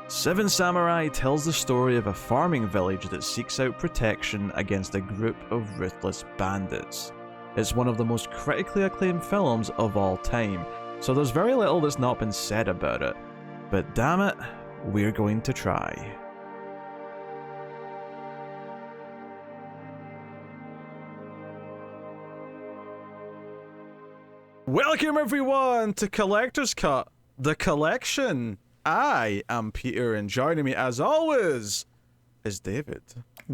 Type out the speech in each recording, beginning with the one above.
Seven Samurai tells the story of a farming village that seeks out protection against a group of ruthless bandits. It's one of the most critically acclaimed films of all time, so there's very little that's not been said about it. But damn it, we're going to try. Welcome everyone to Collector's Cut, the collection. I am Peter, and joining me as always is David.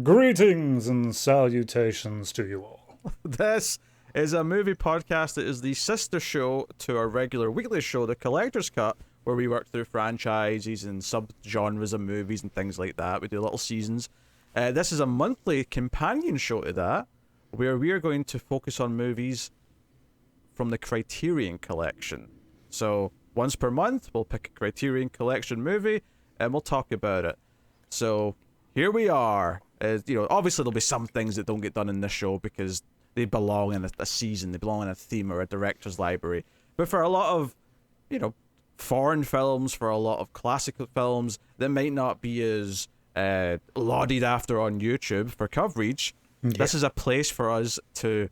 Greetings and salutations to you all. This is a movie podcast that is the sister show to our regular weekly show, The Collector's Cut, where we work through franchises and sub-genres of movies and things like that. We do little seasons. This is a monthly companion show to that, where we are going to focus on movies from the Criterion Collection. So once per month, we'll pick a Criterion Collection movie and we'll talk about it. So here we are. Obviously there'll be some things that don't get done in this show because they belong in a season, they belong in a theme or a director's library. But for a lot of, foreign films, for a lot of classical films that might not be as lauded after on YouTube for coverage, This is a place for us to,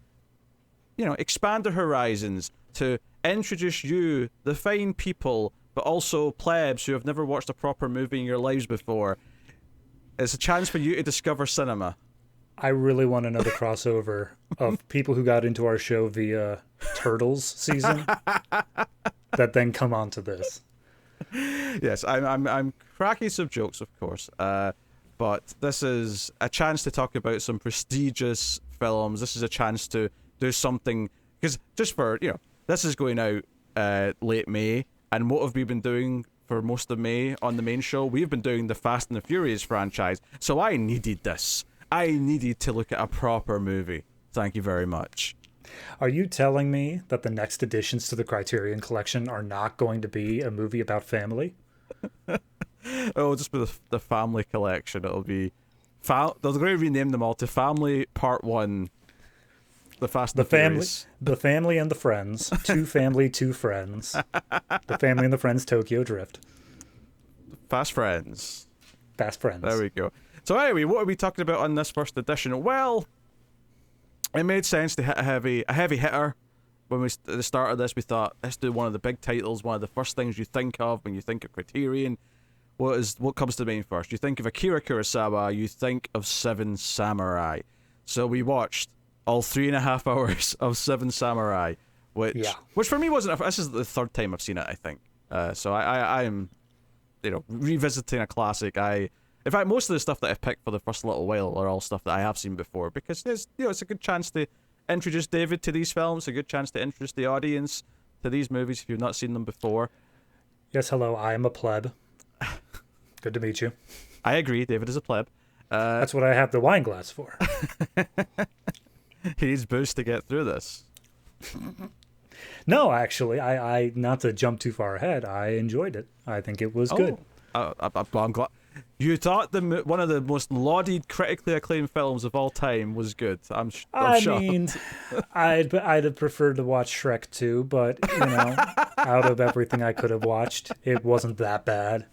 expand our horizons, to introduce you, the fine people, but also plebs who have never watched a proper movie in your lives before. It's a chance for you to discover cinema. I really want another crossover of people who got into our show via Turtles season that then come on to this. Yes, I'm cracking some jokes, of course, but this is a chance to talk about some prestigious films. This is a chance to do something, because just for, this is going out late May, and what have we been doing for most of May on the main show? We've been doing the Fast and the Furious franchise, so I needed this. I needed to look at a proper movie. Thank you very much. Are you telling me that the next additions to the Criterion Collection are not going to be a movie about family? Oh, just with the family collection. It'll be... They're going to rename them all to Family Part 1. The Fast and the Furious. The Family and the Friends. Two Family, Two Friends. The Family and the Friends Tokyo Drift. Fast Friends. Fast Friends. There we go. So anyway, what are we talking about on this first edition? Well, it made sense to hit a heavy hitter. When at the start of this, we thought, let's do one of the big titles, one of the first things you think of when you think of Criterion. What comes to mind first? You think of Akira Kurosawa, you think of Seven Samurai. So we watched all 3.5 hours of Seven Samurai, which for me wasn't. This is the third time I've seen it, I think. So I am, revisiting a classic. In fact, most of the stuff that I've picked for the first little while are all stuff that I have seen before, because it's a good chance to introduce David to these films, a good chance to introduce the audience to these movies if you've not seen them before. Yes, hello, I am a pleb. Good to meet you. I agree, David is a pleb. That's what I have the wine glass for. He needs booze to get through this. No, actually, I not to jump too far ahead, I enjoyed it. I think it was good. I'm glad. You thought one of the most lauded, critically acclaimed films of all time was good. I'm shocked. I mean, I'd have preferred to watch Shrek 2, but, out of everything I could have watched, it wasn't that bad.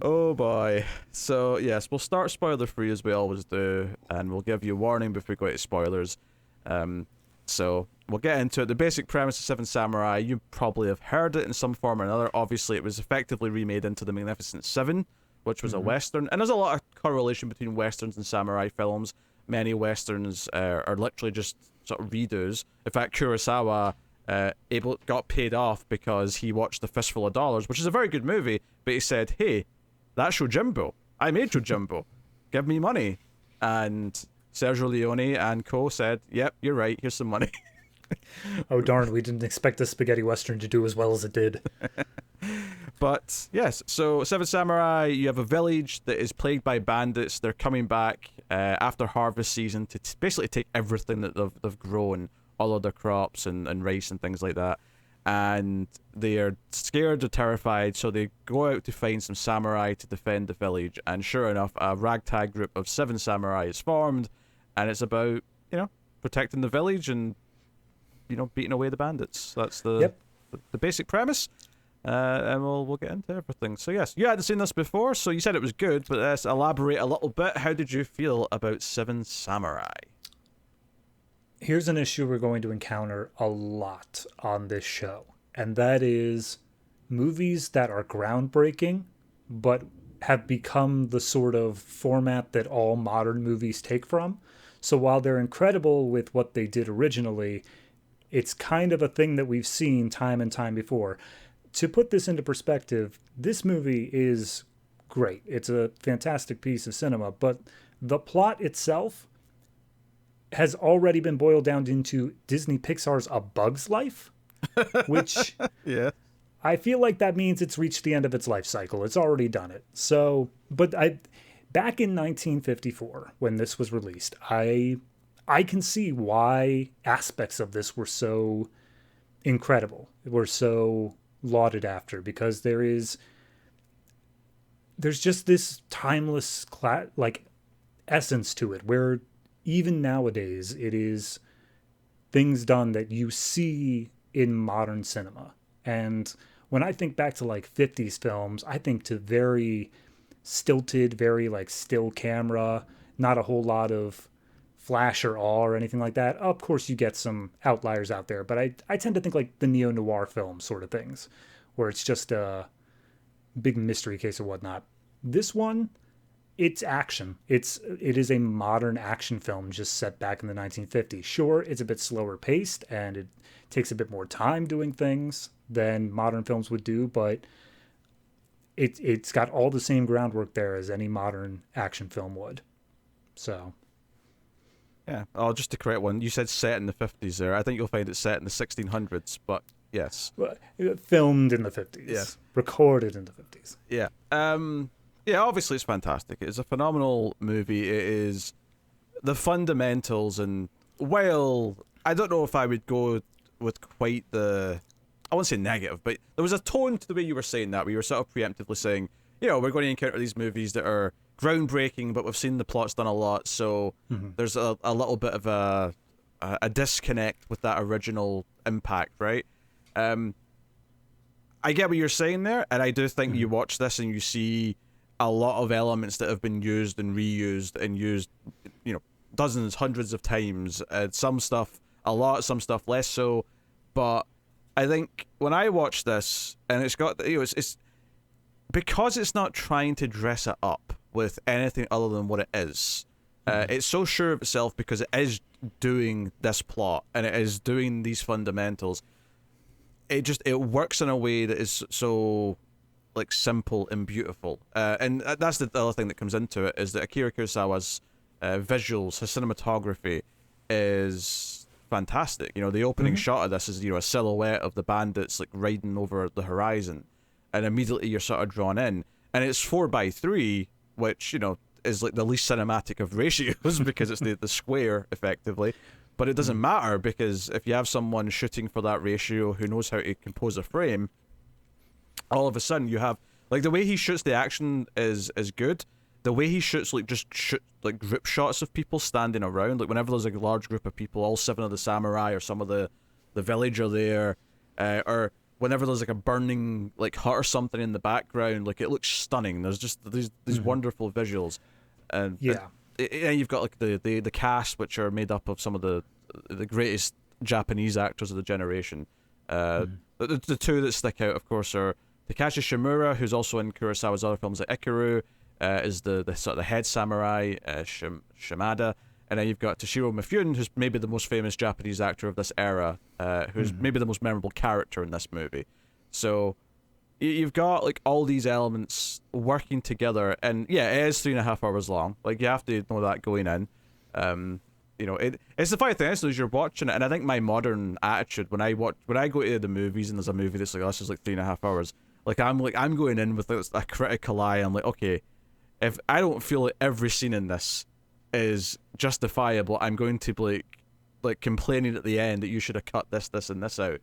Oh boy. So yes, we'll start spoiler free as we always do, and we'll give you a warning before we go into spoilers. So we'll get into it. The basic premise of Seven Samurai, you probably have heard it in some form or another. Obviously, it was effectively remade into The Magnificent Seven, which was a Western. And there's a lot of correlation between Westerns and samurai films. Many Westerns are literally just sort of redos. In fact, Kurosawa got paid off because he watched The Fistful of Dollars, which is a very good movie, but he said, hey, that's Yojimbo. I made Yojimbo. Give me money. And Sergio Leone and co said, yep, you're right, here's some money. Oh darn, we didn't expect the spaghetti western to do as well as it did. But yes, so Seven Samurai, you have a village that is plagued by bandits. They're coming back after harvest season to basically take everything that they've grown, all of their crops and rice and things like that. And they are scared or terrified, so they go out to find some samurai to defend the village. And sure enough, a ragtag group of 7 samurai is formed, and it's about, protecting the village and, beating away the bandits. That's the basic premise. And we'll get into everything. So yes, you hadn't seen this before, so you said it was good, but let's elaborate a little bit. How did you feel about Seven Samurai? Here's an issue we're going to encounter a lot on this show, and that is movies that are groundbreaking, but have become the sort of format that all modern movies take from. So while they're incredible with what they did originally, it's kind of a thing that we've seen time and time before. To put this into perspective, this movie is great. It's a fantastic piece of cinema, but the plot itself has already been boiled down into Disney Pixar's A Bug's Life, which Yeah. I feel like that means it's reached the end of its life cycle. It's already done it. So, back in 1954 when this was released, I can see why aspects of this were so incredible, were so lauded after, because there's just this timeless essence to it, where even nowadays it is things done that you see in modern cinema. And when I think back to like 50s films, I think to very stilted, very like still camera, not a whole lot of flash or awe or anything like that. Of course, you get some outliers out there, but I tend to think like the neo-noir film sort of things, where it's just a big mystery case or whatnot. This one, it's action. It is a modern action film just set back in the 1950s. Sure, it's a bit slower paced and it takes a bit more time doing things than modern films would do, but it's got all the same groundwork there as any modern action film would. So, Yeah. Oh, just to correct one, you said set in the 50s there. I think you'll find it set in the 1600s, but yes. filmed in the 50s. Yes. Recorded in the 50s. Yeah. Yeah, obviously it's fantastic. It's a phenomenal movie. It is the fundamentals, and while I don't know if I would go with quite the, I won't say negative, but there was a tone to the way you were saying that, where you were sort of preemptively saying, you know, we're going to encounter these movies that are groundbreaking, but we've seen the plot's done a lot, so there's a little bit of a disconnect with that original impact, right? I get what you're saying there, and I do think you watch this and you see a lot of elements that have been used and reused and used, you know, dozens, hundreds of times. Some stuff a lot, some stuff less so. But I think when I watch this, and it's got, you know, it's because it's not trying to dress it up with anything other than what it is. It's so sure of itself because it is doing this plot and it is doing these fundamentals. It works in a way that is so like simple and beautiful. And that's the other thing that comes into it, is that Akira Kurosawa's visuals, his cinematography is fantastic. You know, the opening shot of this is, you know, a silhouette of the bandits like riding over the horizon, and immediately you're sort of drawn in. And it's 4:3, which, you know, is like the least cinematic of ratios because it's the square effectively. But it doesn't matter, because if you have someone shooting for that ratio who knows how to compose a frame, all of a sudden you have, like, the way he shoots the action is good. The way he shoots, like, like group shots of people standing around, like whenever there's like a large group of people, all 7 of the samurai or some of the village are there, or whenever there's like a burning like hut or something in the background, like, it looks stunning. There's just these wonderful visuals, and and you've got like the cast, which are made up of some of the greatest Japanese actors of the generation. The two that stick out, of course, are Takashi Shimura, who's also in Kurosawa's other films like Akira, is the sort of the head samurai, Shimada, and then you've got Toshiro Mifune, who's maybe the most famous Japanese actor of this era, who's maybe the most memorable character in this movie. So you've got like all these elements working together, and yeah, it is 3.5 hours long. Like, you have to know that going in. You know, it's the funny thing is you're watching it, and I think my modern attitude when I go to the movies and there's a movie that's like, oh, this is like 3.5 hours, I'm going in with a critical eye. I'm like, okay, if I don't feel like every scene in this is justifiable, I'm going to be like complaining at the end that you should have cut this and this out.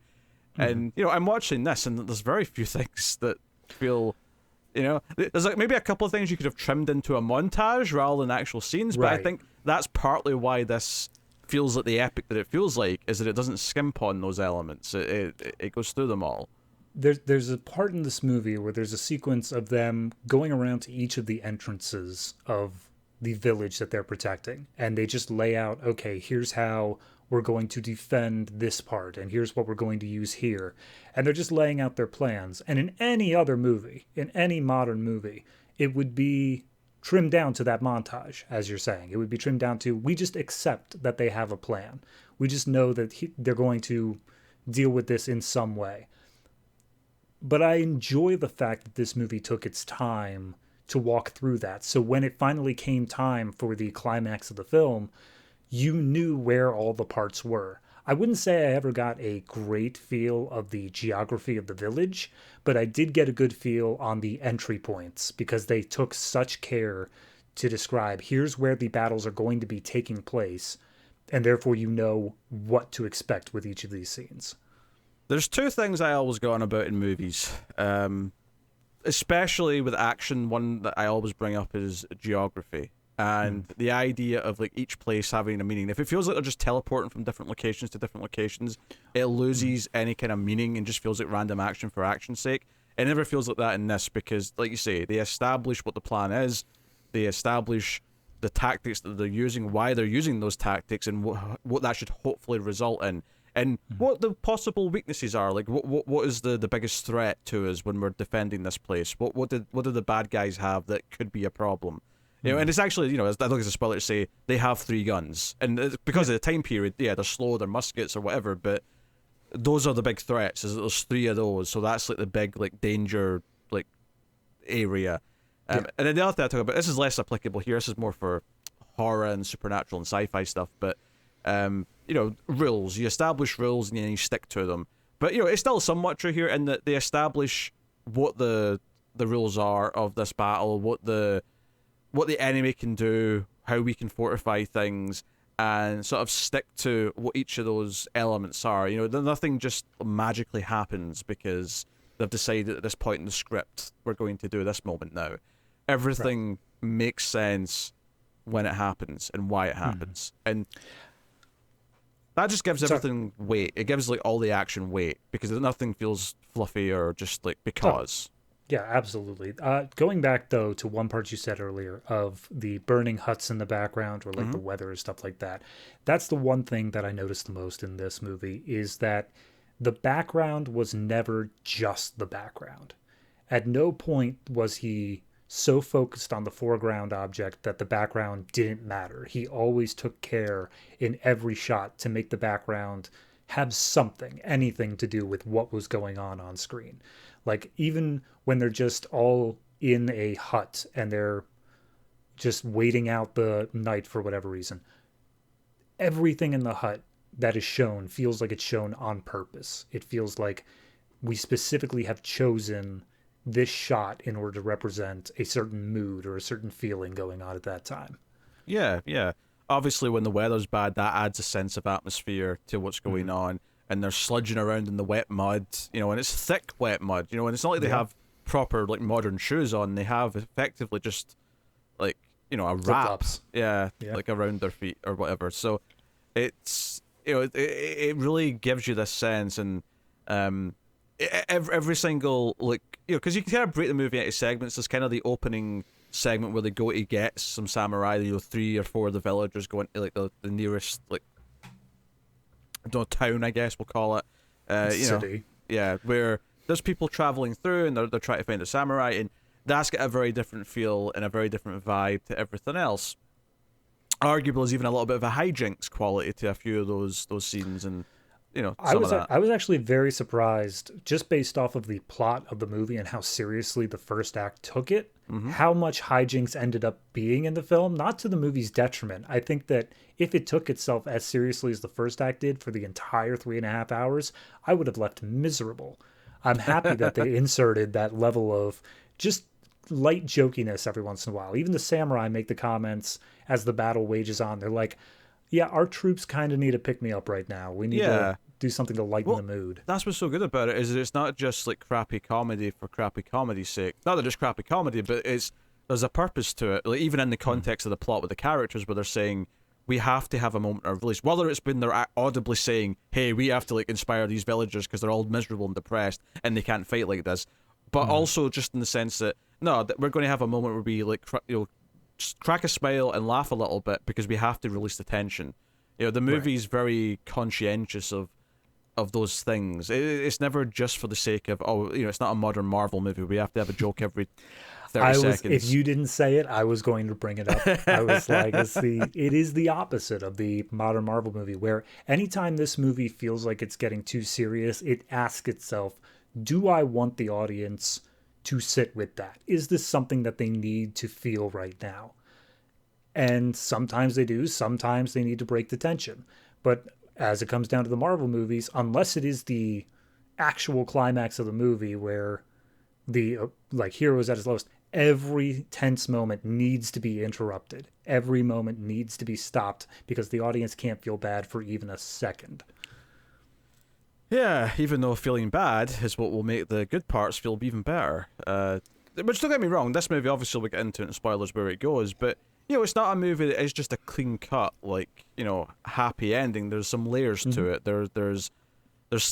And, you know, I'm watching this and there's very few things that feel, you know, there's like maybe a couple of things you could have trimmed into a montage rather than actual scenes, but I think that's partly why this feels like the epic that it feels like, is that it doesn't skimp on those elements. It goes through them all. there's a part in this movie where there's a sequence of them going around to each of the entrances of the village that they're protecting, and they just lay out, okay, here's how we're going to defend this part, and here's what we're going to use here, and they're just laying out their plans. And in any other movie, in any modern movie, it would be trimmed down to that montage, as you're saying. It would be trimmed down to, we just accept that they have a plan. We just know that they're going to deal with this in some way. But I enjoy the fact that this movie took its time to walk through that. So when it finally came time for the climax of the film, you knew where all the parts were. I wouldn't say I ever got a great feel of the geography of the village, but I did get a good feel on the entry points because they took such care to describe, here's where the battles are going to be taking place, and therefore you know what to expect with each of these scenes. There's two things I always go on about in movies, especially with action. One that I always bring up is geography and the idea of like each place having a meaning. If it feels like they're just teleporting from different locations to different locations, it loses any kind of meaning and just feels like random action for action's sake. It never feels like that in this because, like you say, they establish what the plan is, they establish the tactics that they're using, why they're using those tactics, and what that should hopefully result in. And what the possible weaknesses are, like what is the biggest threat to us when we're defending this place? What do the bad guys have that could be a problem? You know, and it's actually, you know, I don't think it's a spoiler to say they have 3 guns, and it's because of the time period, yeah, they're slow, they're muskets or whatever, but those are the big threats. Is that there's 3 of those, so that's like the big like danger like area. And then the other thing I talk about, this is less applicable here. This is more for horror and supernatural and sci-fi stuff, but. You know, rules. You establish rules and then you stick to them. But, you know, it's still somewhat true here in that they establish what the rules are of this battle, what the enemy can do, how we can fortify things, and sort of stick to what each of those elements are. You know, nothing just magically happens because they've decided at this point in the script we're going to do this moment now. Everything makes sense when it happens and why it happens. And that just gives everything weight. It gives like all the action weight because nothing feels fluffy or just like because. Yeah, absolutely. Going back though to one part you said earlier of the burning huts in the background or like the weather and stuff like that. That's the one thing that I noticed the most in this movie is that the background was never just the background. At no point was he so focused on the foreground object that the background didn't matter. He always took care in every shot to make the background have something, anything to do with what was going on screen. Like even when they're just all in a hut and they're just waiting out the night for whatever reason, everything in the hut that is shown feels like it's shown on purpose. It feels like we specifically have chosen this shot in order to represent a certain mood or a certain feeling going on at that time. Yeah. Obviously, when the weather's bad, that adds a sense of atmosphere to what's going on. And they're sludging around in the wet mud, you know, and it's thick wet mud, you know, and it's not like they have proper like modern shoes on. They have effectively just like, you know, a wrap, like around their feet or whatever. So it's, you know, it really gives you this sense, and every single like, you know, because you can kind of break the movie into segments. There's kind of the opening segment where they go to get some samurai. You know, 3 or 4 of the villagers go into like the nearest like, I don't know, town, I guess we'll call it. You City. Know, yeah, where there's people traveling through and they're trying to find a samurai, and that's got a very different feel and a very different vibe to everything else. Arguably, there's even a little bit of a hijinks quality to a few of those scenes, and you know, I was actually very surprised, just based off of the plot of the movie and how seriously the first act took it, how much hijinks ended up being in the film, not to the movie's detriment. I think that if it took itself as seriously as the first act did for the entire 3.5 hours, I would have left miserable. I'm happy that they inserted that level of just light jokiness every once in a while. Even the samurai make the comments as the battle wages on. They're like, yeah, our troops kind of need a pick-me-up right now. We need to do something to lighten the mood. That's what's so good about it, is that it's not just like crappy comedy for crappy comedy's sake. Not that it's crappy comedy, but there's a purpose to it. Like even in the context of the plot with the characters, where they're saying we have to have a moment of release. Whether it's been they're audibly saying, hey, we have to like inspire these villagers because they're all miserable and depressed and they can't fight like this, but also just in the sense that no, that we're going to have a moment where we like just crack a smile and laugh a little bit because we have to release the tension. The movie's very conscientious of those things. It's never just for the sake of it's not a modern Marvel movie. We have to have a joke every 30 seconds. If you didn't say it, I was going to bring it up. I was like, it is the opposite of the modern Marvel movie, where anytime this movie feels like it's getting too serious, it asks itself, do I want the audience to sit with that? Is this something that they need to feel right now? And sometimes they do, sometimes they need to break the tension. But as it comes down to the Marvel movies, unless it is the actual climax of the movie where the hero is at his lowest, every tense moment needs to be interrupted. Every moment needs to be stopped because the audience can't feel bad for even a second. Yeah, even though feeling bad is what will make the good parts feel even better. But don't get me wrong, this movie, obviously we'll get into it in spoilers where it goes, but it's not a movie that is just a clean cut, happy ending. There's some layers to it. There's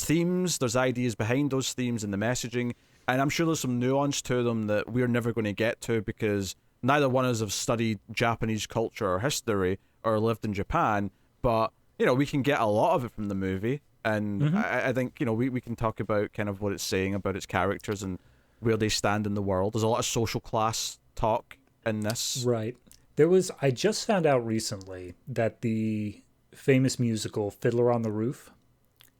themes, there's ideas behind those themes and the messaging, and I'm sure there's some nuance to them that we're never going to get to because neither one of us have studied Japanese culture or history or lived in Japan, but, we can get a lot of it from the movie, and I think, we can talk about kind of what it's saying about its characters and where they stand in the world. There's a lot of social class talk in this. Right. I just found out recently that the famous musical Fiddler on the Roof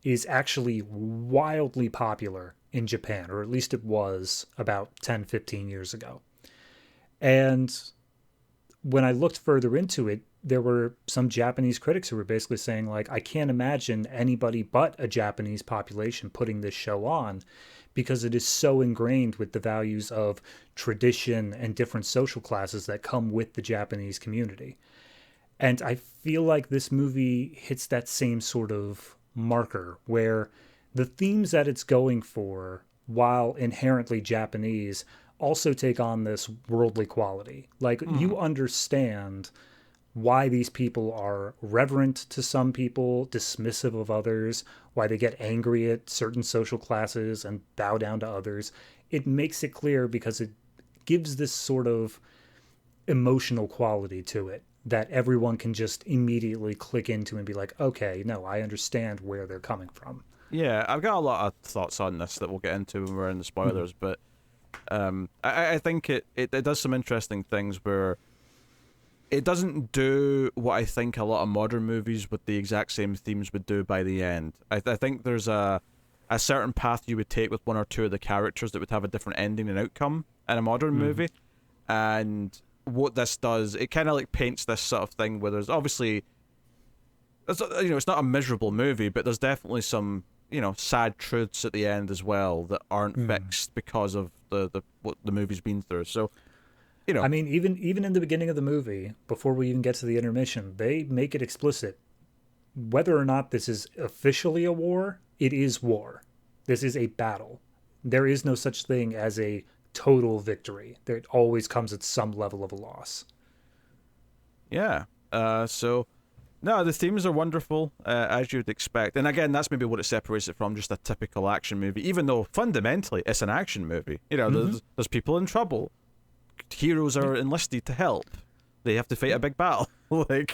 is actually wildly popular in Japan, or at least it was about 10, 15 years ago. And when I looked further into it, there were some Japanese critics who were basically saying, I can't imagine anybody but a Japanese population putting this show on because it is so ingrained with the values of tradition and different social classes that come with the Japanese community. And I feel like this movie hits that same sort of marker where the themes that it's going for, while inherently Japanese, also take on this worldly quality. You understand why these people are reverent to some people, dismissive of others, why they get angry at certain social classes and bow down to others. It makes it clear because it gives this sort of emotional quality to it that everyone can just immediately click into and be like, okay, no, I understand where they're coming from. Yeah, I've got a lot of thoughts on this that we'll get into when we're in the spoilers, but I think it does some interesting things where it doesn't do what I think a lot of modern movies with the exact same themes would do by the end. I think there's a certain path you would take with one or two of the characters that would have a different ending and outcome in a modern movie. And what this does, it kind of paints this sort of thing where there's obviously, it's not a miserable movie, but there's definitely some, sad truths at the end as well that aren't fixed because of the what the movie's been through. So, I mean, even in the beginning of the movie, before we even get to the intermission, they make it explicit. Whether or not this is officially a war, it is war. This is a battle. There is no such thing as a total victory. There always comes at some level of a loss. Yeah. So, no, the themes are wonderful, as you'd expect. And again, that's maybe what it separates it from just a typical action movie, even though fundamentally it's an action movie. There's people in trouble. Heroes are enlisted to help. They have to fight a big battle.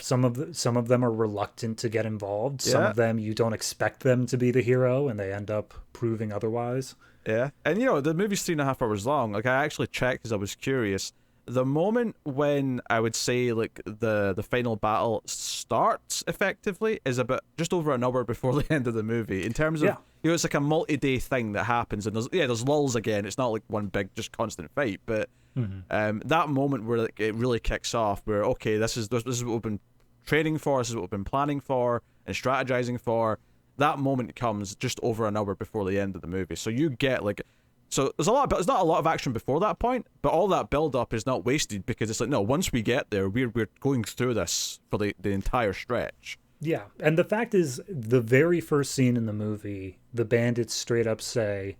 Some of them are reluctant to get involved. Some of them you don't expect them to be the hero, and they end up proving otherwise. Yeah, and the movie's 3.5 hours long. I actually checked because I was curious. The moment when I would say the final battle starts effectively is about just over an hour before the end of the movie. In terms of it's like a multi-day thing that happens, and there's lulls again. It's not like one big just constant fight, but that moment where it really kicks off, where okay, this is what we've been training for, this is what we've been planning for and strategizing for. That moment comes just over an hour before the end of the movie, so you get so there's not a lot of action before that point, but all that build up is not wasted because it's no, once we get there, we're going through this for the entire stretch. Yeah, and the fact is, the very first scene in the movie, the bandits straight up say,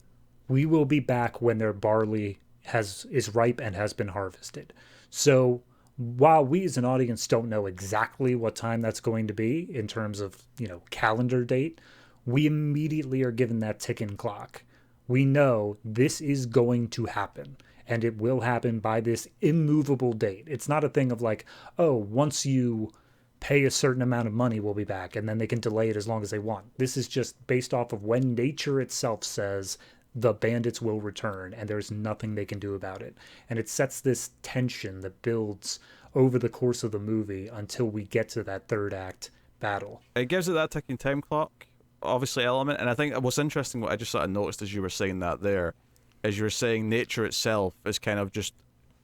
"We will be back when their barley is ripe and has been harvested." So while we as an audience don't know exactly what time that's going to be in terms of, calendar date, we immediately are given that ticking clock. We know this is going to happen, and it will happen by this immovable date. It's not a thing of like, oh, once you pay a certain amount of money, we'll be back, and then they can delay it as long as they want. This is just based off of when nature itself says the bandits will return, and there's nothing they can do about it. And it sets this tension that builds over the course of the movie until we get to that third act battle. It gives it that ticking time clock, obviously, element. And I think what's interesting, what I just sort of noticed as you were saying that there, is you were saying nature itself is kind of just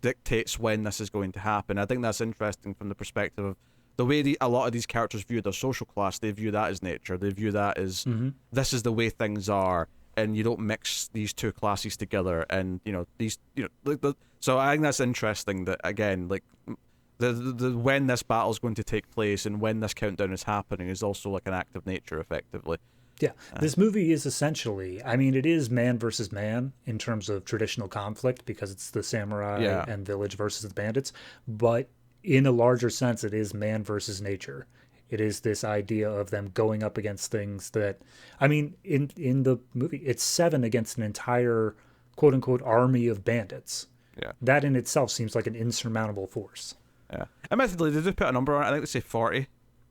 dictates when this is going to happen. I think that's interesting from the perspective of the way a lot of these characters view their social class. They view that as nature. They view that as this is the way things are, and you don't mix these two classes together. And so I think that's interesting. That again, like the when this battle is going to take place and when this countdown is happening is also like an act of nature, effectively. Yeah, this movie is essentially, I mean, it is man versus man in terms of traditional conflict because it's the samurai and village versus the bandits, but in a larger sense, it is man versus nature. It is this idea of them going up against things that, I mean, in the movie, it's 7 against an entire quote unquote army of bandits. Yeah. That in itself seems like an insurmountable force. Yeah. Admittedly, they do put a number on it. I think they say 40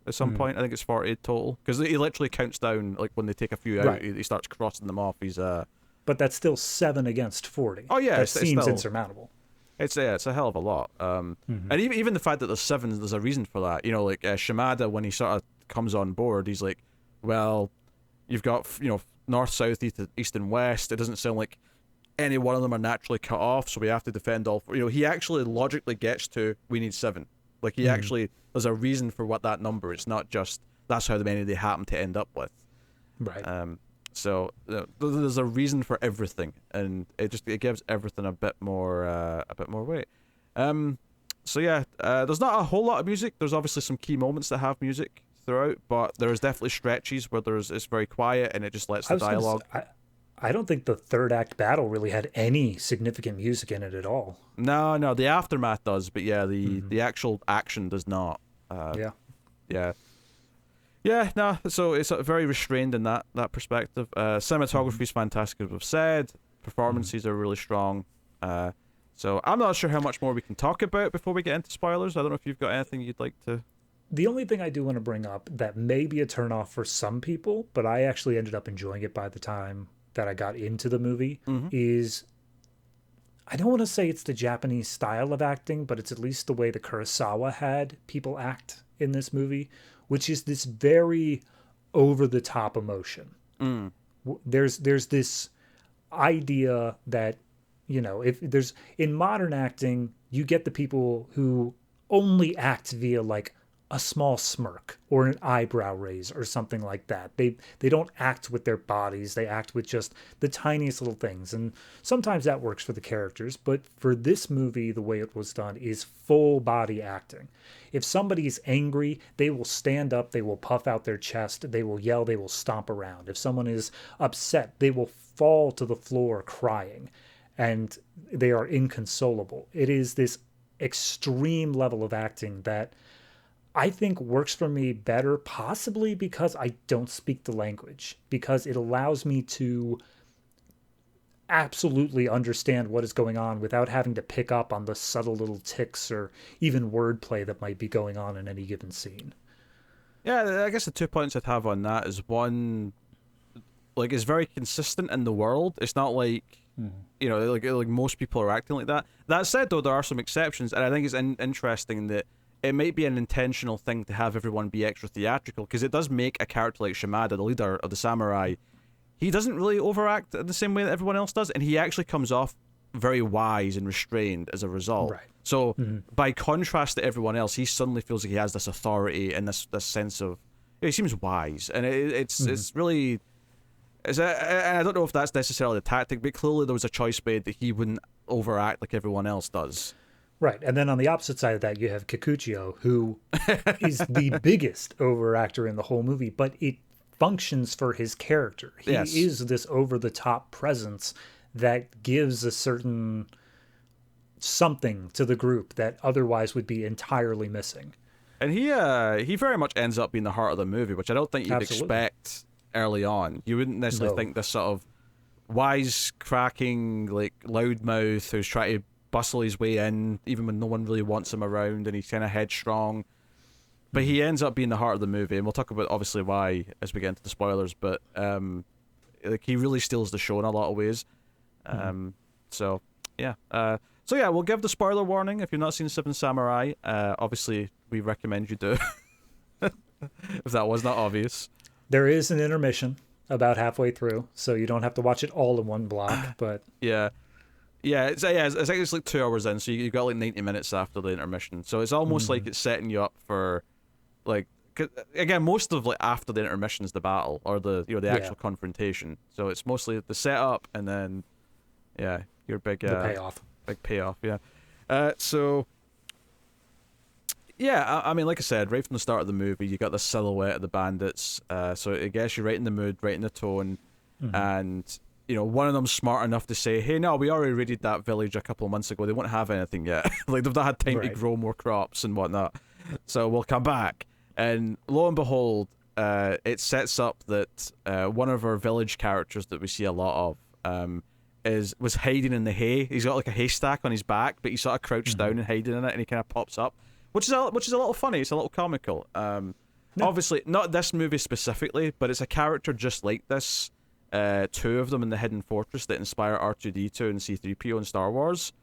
at some point. I think it's 40 total. Because he literally counts down, like when they take a few out, he starts crossing them off. But that's still 7 against 40. Oh, yeah. That it's seems still insurmountable. It's a hell of a lot. And even the fact that there's 7, there's a reason for that. Like Shimada, when he sort of comes on board, he's like, well, you've got, north, south, east, and west. It doesn't sound like any one of them are naturally cut off, so we have to defend all. He actually logically gets to, we need 7. Like, he actually, there's a reason for what that number. It's not just, that's how many they happen to end up with. Right. So there's a reason for everything, and it gives everything a bit more weight. So yeah, there's not a whole lot of music. There's obviously some key moments that have music throughout, but there's definitely stretches where it's very quiet and it just lets the dialogue. I don't think the third act battle really had any significant music in it at all. No, the aftermath does, but yeah, the actual action does not. Yeah, no, so it's very restrained in that perspective. Cinematography is fantastic, as we've said. Performances are really strong. So I'm not sure how much more we can talk about before we get into spoilers. I don't know if you've got anything you'd like to... The only thing I do want to bring up that may be a turnoff for some people, but I actually ended up enjoying it by the time that I got into the movie, is... I don't want to say it's the Japanese style of acting, but it's at least the way the Kurosawa had people act in this movie, which is this very over-the-top emotion. There's this idea that, if there's... In modern acting, you get the people who only act via, like, a small smirk or an eyebrow raise or something like that. They don't act with their bodies. They act with just the tiniest little things. And sometimes that works for the characters. But for this movie, the way it was done is full body acting. If somebody is angry, they will stand up, they will puff out their chest, they will yell, they will stomp around. If someone is upset, they will fall to the floor crying. And they are inconsolable. It is this extreme level of acting that I think works for me better, possibly because I don't speak the language, because it allows me to absolutely understand what is going on without having to pick up on the subtle little tics or even wordplay that might be going on in any given scene. Yeah, I guess the 2 points I'd have on that is one, like, it's very consistent in the world. It's not like, like most people are acting like that. That said, though, there are some exceptions, and I think it's interesting that it might be an intentional thing to have everyone be extra theatrical, because it does make a character like Shimada, the leader of the samurai, he doesn't really overact in the same way that everyone else does, and he actually comes off very wise and restrained as a result. Right. So, by contrast to everyone else, he suddenly feels like he has this authority and this sense of... he seems wise, and it's really... and I don't know if that's necessarily a tactic, but clearly there was a choice made that he wouldn't overact like everyone else does. Right, and then on the opposite side of that, you have Kikuchio, who is the biggest overactor in the whole movie, but it functions for his character. He is this over-the-top presence that gives a certain something to the group that otherwise would be entirely missing. And he very much ends up being the heart of the movie, which I don't think you'd expect early on. You wouldn't necessarily think this sort of wisecracking, like, loudmouth who's trying to bustle his way in, even when no one really wants him around, and he's kind of headstrong. But he ends up being the heart of the movie, and we'll talk about obviously why as we get into the spoilers. But like, he really steals the show in a lot of ways. So yeah. So yeah, we'll give the spoiler warning if you've not seen Seven Samurai. Obviously, we recommend you do. If that was not obvious. There is an intermission about halfway through, so you don't have to watch it all in one block. But it's like 2 hours in, so you got like 90 minutes after the intermission. So it's almost like it's setting you up for, like, 'cause, again, most of like after the intermission is the battle or the actual confrontation. So it's mostly the setup and then your big the payoff. Big payoff, so I mean, like I said, right from the start of the movie, you got the silhouette of the bandits. So it gets you right in the mood, right in the tone, and one of them's smart enough to say, "Hey, no, we already raided that village a couple of months ago. They won't have anything yet. Like, they've not had time to grow more crops and whatnot. So we'll come back." And lo and behold, it sets up that one of our village characters that we see a lot of was hiding in the hay. He's got like a haystack on his back, but he's sort of crouched down and hiding in it, and he kind of pops up, which is a little funny. It's a little comical. Obviously, not this movie specifically, but it's a character just like this. Two of them in the Hidden Fortress that inspire R2-D2 and C-3PO in Star Wars.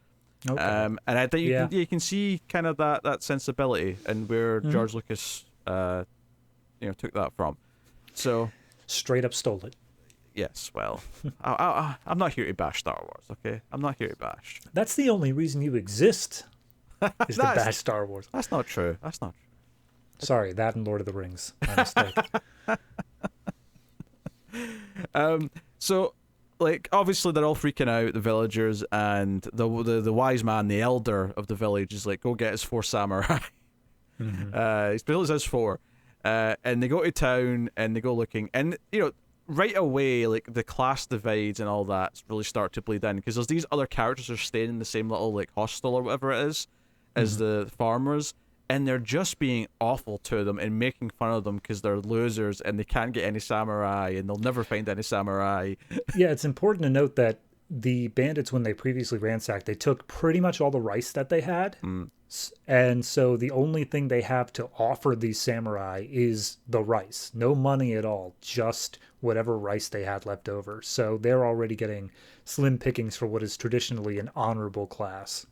Okay. And I think you can see kind of that sensibility and where George Lucas took that from. So straight up stole it. Yes, well, I'm not here to bash Star Wars, okay? I'm not here to bash. That's the only reason you exist, is to bash Star Wars. That's not true. Sorry, that and Lord of the Rings. My mistake. So, like, obviously they're all freaking out, the villagers, and the wise man, the elder of the village, is like, go get his 4 samurai. He's built his 4. And they go to town, and they go looking, and, right away, like, the class divides and all that really start to bleed in, because there's these other characters who are staying in the same little, like, hostel or whatever it is as the farmers, and they're just being awful to them and making fun of them because they're losers and they can't get any samurai and they'll never find any samurai. Yeah, it's important to note that the bandits, when they previously ransacked, they took pretty much all the rice that they had. And so the only thing they have to offer these samurai is the rice. No money at all, just whatever rice they had left over. So they're already getting slim pickings for what is traditionally an honorable class.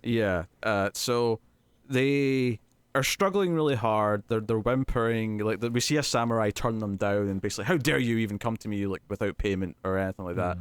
Yeah, so they are struggling really hard. They're whimpering. Like, we see a samurai turn them down and basically, how dare you even come to me, like, without payment or anything like that.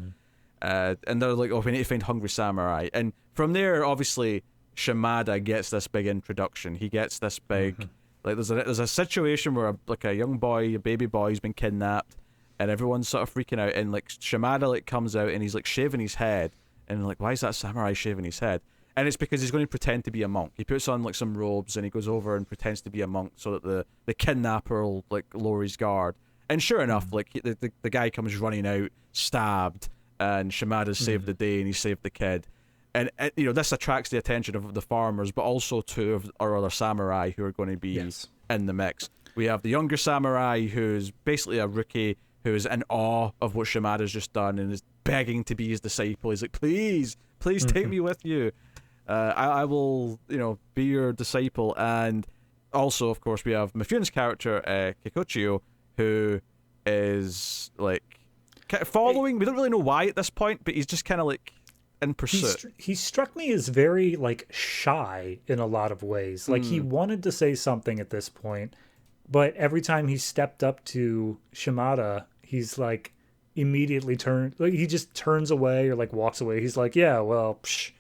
And they're like, oh, we need to find hungry samurai. And from there, obviously, Shimada gets this big introduction. He gets this big, like, there's a situation where a young boy, a baby boy, has been kidnapped, and everyone's sort of freaking out. And like Shimada like comes out and he's like shaving his head, and like, why is that samurai shaving his head? And it's because he's going to pretend to be a monk. He puts on like some robes and he goes over and pretends to be a monk so that the kidnapper will like lower his guard. And sure enough, like the guy comes running out, stabbed, and Shimada's saved the day and he saved the kid. And this attracts the attention of the farmers, but also two of our other samurai who are going to be in the mix. We have the younger samurai who's basically a rookie who is in awe of what Shimada's just done and is begging to be his disciple. He's like, please take me with you. I will, be your disciple. And also, of course, we have Mifune's character, Kikuchiyo, who is like following. We don't really know why at this point, but he's just kind of like in pursuit. He struck me as very like shy in a lot of ways. Like he wanted to say something at this point, but every time he stepped up to Shimada, he's like immediately he just turns away or like walks away. He's like, yeah, well, psh.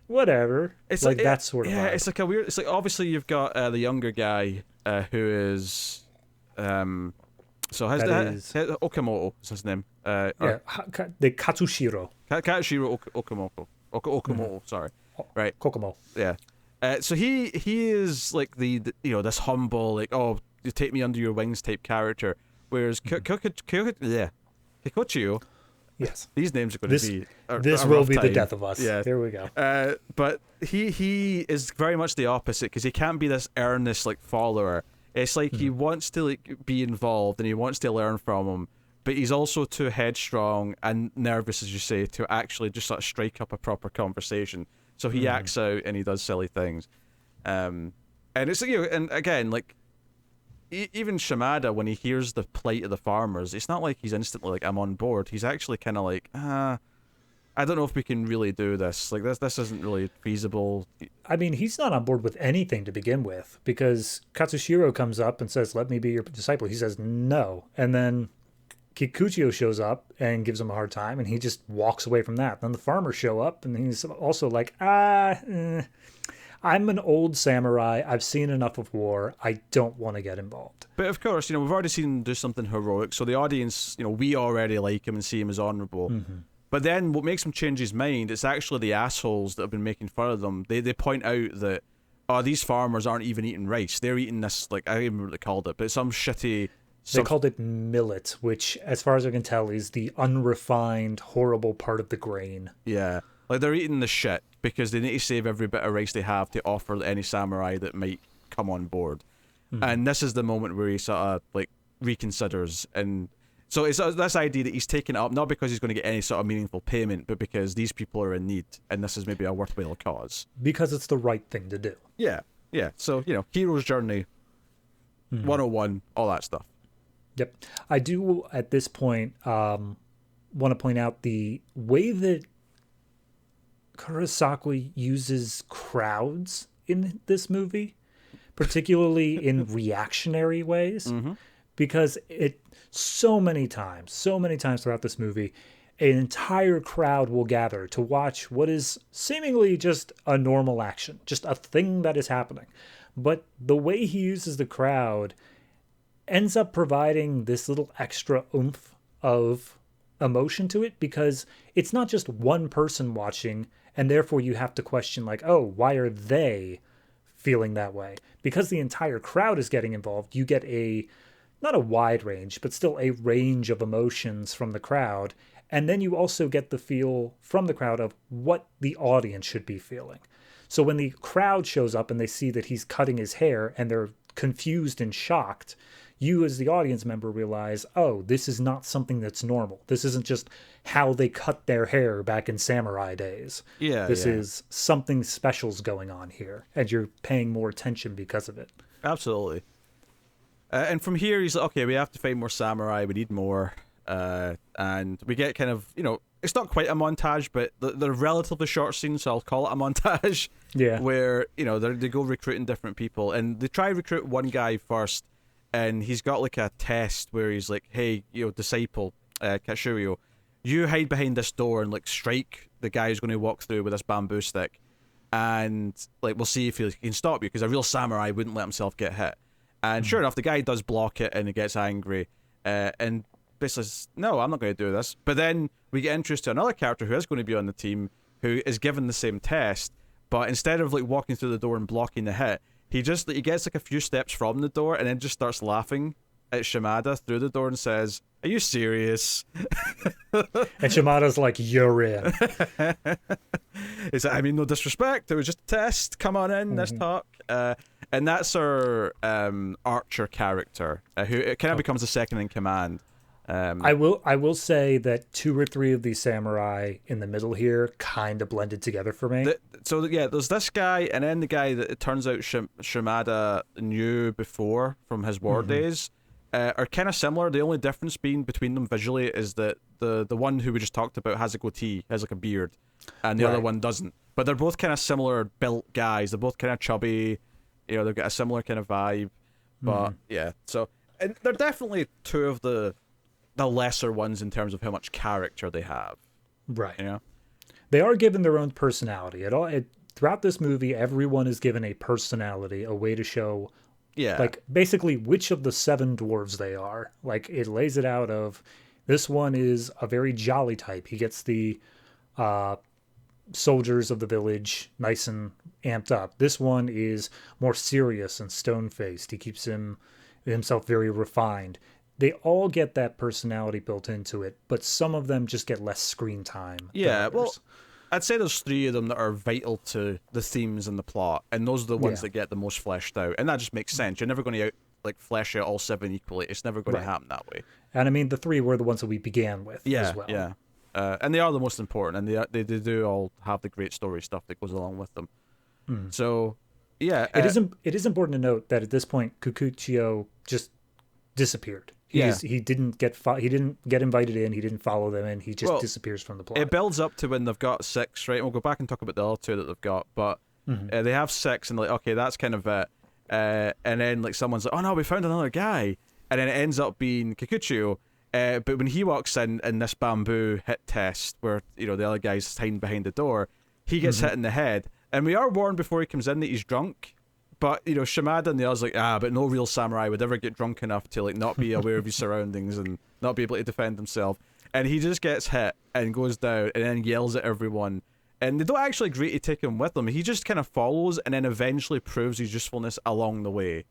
Whatever. It's like that sort of vibe. It's like a weird. It's like, obviously you've got the younger guy who is Okamoto is his name. The Katsushiro. Katsushiro Okamoto. Sorry. Right. Kokomo. Yeah. So he is like the this humble, like, oh, you take me under your wings type character, whereas Kikuchiyo Yes. These names are going to be this a will rough be the time. death of us. Yeah. There we go. But he is very much the opposite, because he can't be this earnest like follower. It's like he wants to like be involved and he wants to learn from him, but he's also too headstrong and nervous, as you say, to actually just sort of strike up a proper conversation. So he acts out and he does silly things. And it's, you know, and again, like, even Shimada, when he hears the plight of the farmers, it's not like he's instantly like, I'm on board. He's actually kind of like, I don't know if we can really do this. Like, this isn't really feasible. I mean, he's not on board with anything to begin with, because Katsushiro comes up and says, let me be your disciple. He says no. And then Kikuchio shows up and gives him a hard time, and he just walks away from that. Then the farmers show up, and he's also like, I'm an old samurai. I've seen enough of war. I don't want to get involved. But of course, you know, we've already seen him do something heroic, so the audience, you know, we already like him and see him as honourable. But then what makes him change his mind, it's actually the assholes that have been making fun of them. They point out that, these farmers aren't even eating rice. They're eating this, like, I don't even know what they called it, but some shitty... They called it millet, which, as far as I can tell, is the unrefined, horrible part of the grain. Yeah. Like, they're eating the shit because they need to save every bit of rice they have to offer any samurai that might come on board. And this is the moment where he sort of, like, reconsiders. And so it's this idea that he's taken it up, not because he's going to get any sort of meaningful payment, but because these people are in need, and this is maybe a worthwhile cause. Because it's the right thing to do. Yeah. Yeah. So, you know, hero's journey, 101, all that stuff. Yep. I do, at this point, want to point out the way that Kurosawa uses crowds in this movie, particularly in reactionary ways, because so many times throughout this movie, an entire crowd will gather to watch what is seemingly just a normal action, just a thing that is happening. But the way he uses the crowd ends up providing this little extra oomph of emotion to it, because it's not just one person watching, and therefore you have to question, like, oh, why are they feeling that way? Because the entire crowd is getting involved, you get not a wide range, but still a range of emotions from the crowd. And then you also get the feel from the crowd of what the audience should be feeling. So when the crowd shows up and they see that he's cutting his hair and they're confused and shocked, you as the audience member realize, oh, this is not something that's normal. This isn't just how they cut their hair back in samurai days. This is something special's going on here, and you're paying more attention because of it. Absolutely. And from here, he's like, okay, we have to find more samurai. We need more. And we get kind of, you know, it's not quite a montage, but they're relatively short scenes, so I'll call it a montage. Yeah. Where, you know, they go recruiting different people, and they try to recruit one guy first, and he's got like a test where he's like, hey, you know, disciple, Katsushiro, you hide behind this door and like strike the guy who's going to walk through with this bamboo stick, and like we'll see if he can stop you, because a real samurai wouldn't let himself get hit. And sure enough, the guy does block it, and he gets angry, and basically says, no, I'm not going to do this. But then we get introduced to another character who is going to be on the team, who is given the same test, but instead of like walking through the door and blocking the hit, he gets like a few steps from the door and then just starts laughing at Shimada through the door and says, are you serious? And Shimada's like, you're in. He's like, I mean, no disrespect, it was just a test, come on in, let's talk. And that's our archer character, who kind of becomes the second in command. I will say that 2 or 3 of these samurai in the middle here kind of blended together for me. There's this guy, and then the guy that it turns out Shimada knew before from his war days, are kind of similar. The only difference being between them visually is that the one who we just talked about has a goatee, has like a beard, and the other one doesn't. But they're both kind of similar built guys. They're both kind of chubby. You know, they've got a similar kind of vibe. But yeah, so and they're definitely 2 of the lesser ones in terms of how much character they have. Right. You know? They are given their own personality. Throughout this movie, everyone is given a personality, a way to show, like, basically which of the 7 dwarves they are. Like, it lays it out of, this one is a very jolly type. He gets the soldiers of the village nice and amped up. This one is more serious and stone-faced. He keeps himself very refined. they all get that personality built into it, but some of them just get less screen time. Yeah, well, I'd say there's 3 of them that are vital to the themes and the plot, and those are the ones that get the most fleshed out, and that just makes sense. You're never going to flesh out all 7 equally. It's never going to happen that way. And I mean, the 3 were the ones that we began with as well. Yeah, and they are the most important, and they do all have the great story stuff that goes along with them. So, yeah, it is important to note that at this point, Kikuchio just disappeared. He didn't get invited in. He didn't follow them in. He just disappears from the plot. It builds up to when they've got 6, right? And we'll go back and talk about the other 2 that they've got, but they have 6, and they're like, okay, that's kind of it. And then like someone's like, oh no, we found another guy, and then it ends up being Kikuchio. But when he walks in this bamboo hit test, where the other guy's hiding behind the door, he gets hit in the head, and we are warned before he comes in that he's drunk. But Shimada and the others like, but no real samurai would ever get drunk enough to like not be aware of his surroundings and not be able to defend himself. And he just gets hit and goes down and then yells at everyone. And they don't actually agree to take him with them. He just kind of follows and then eventually proves his usefulness along the way.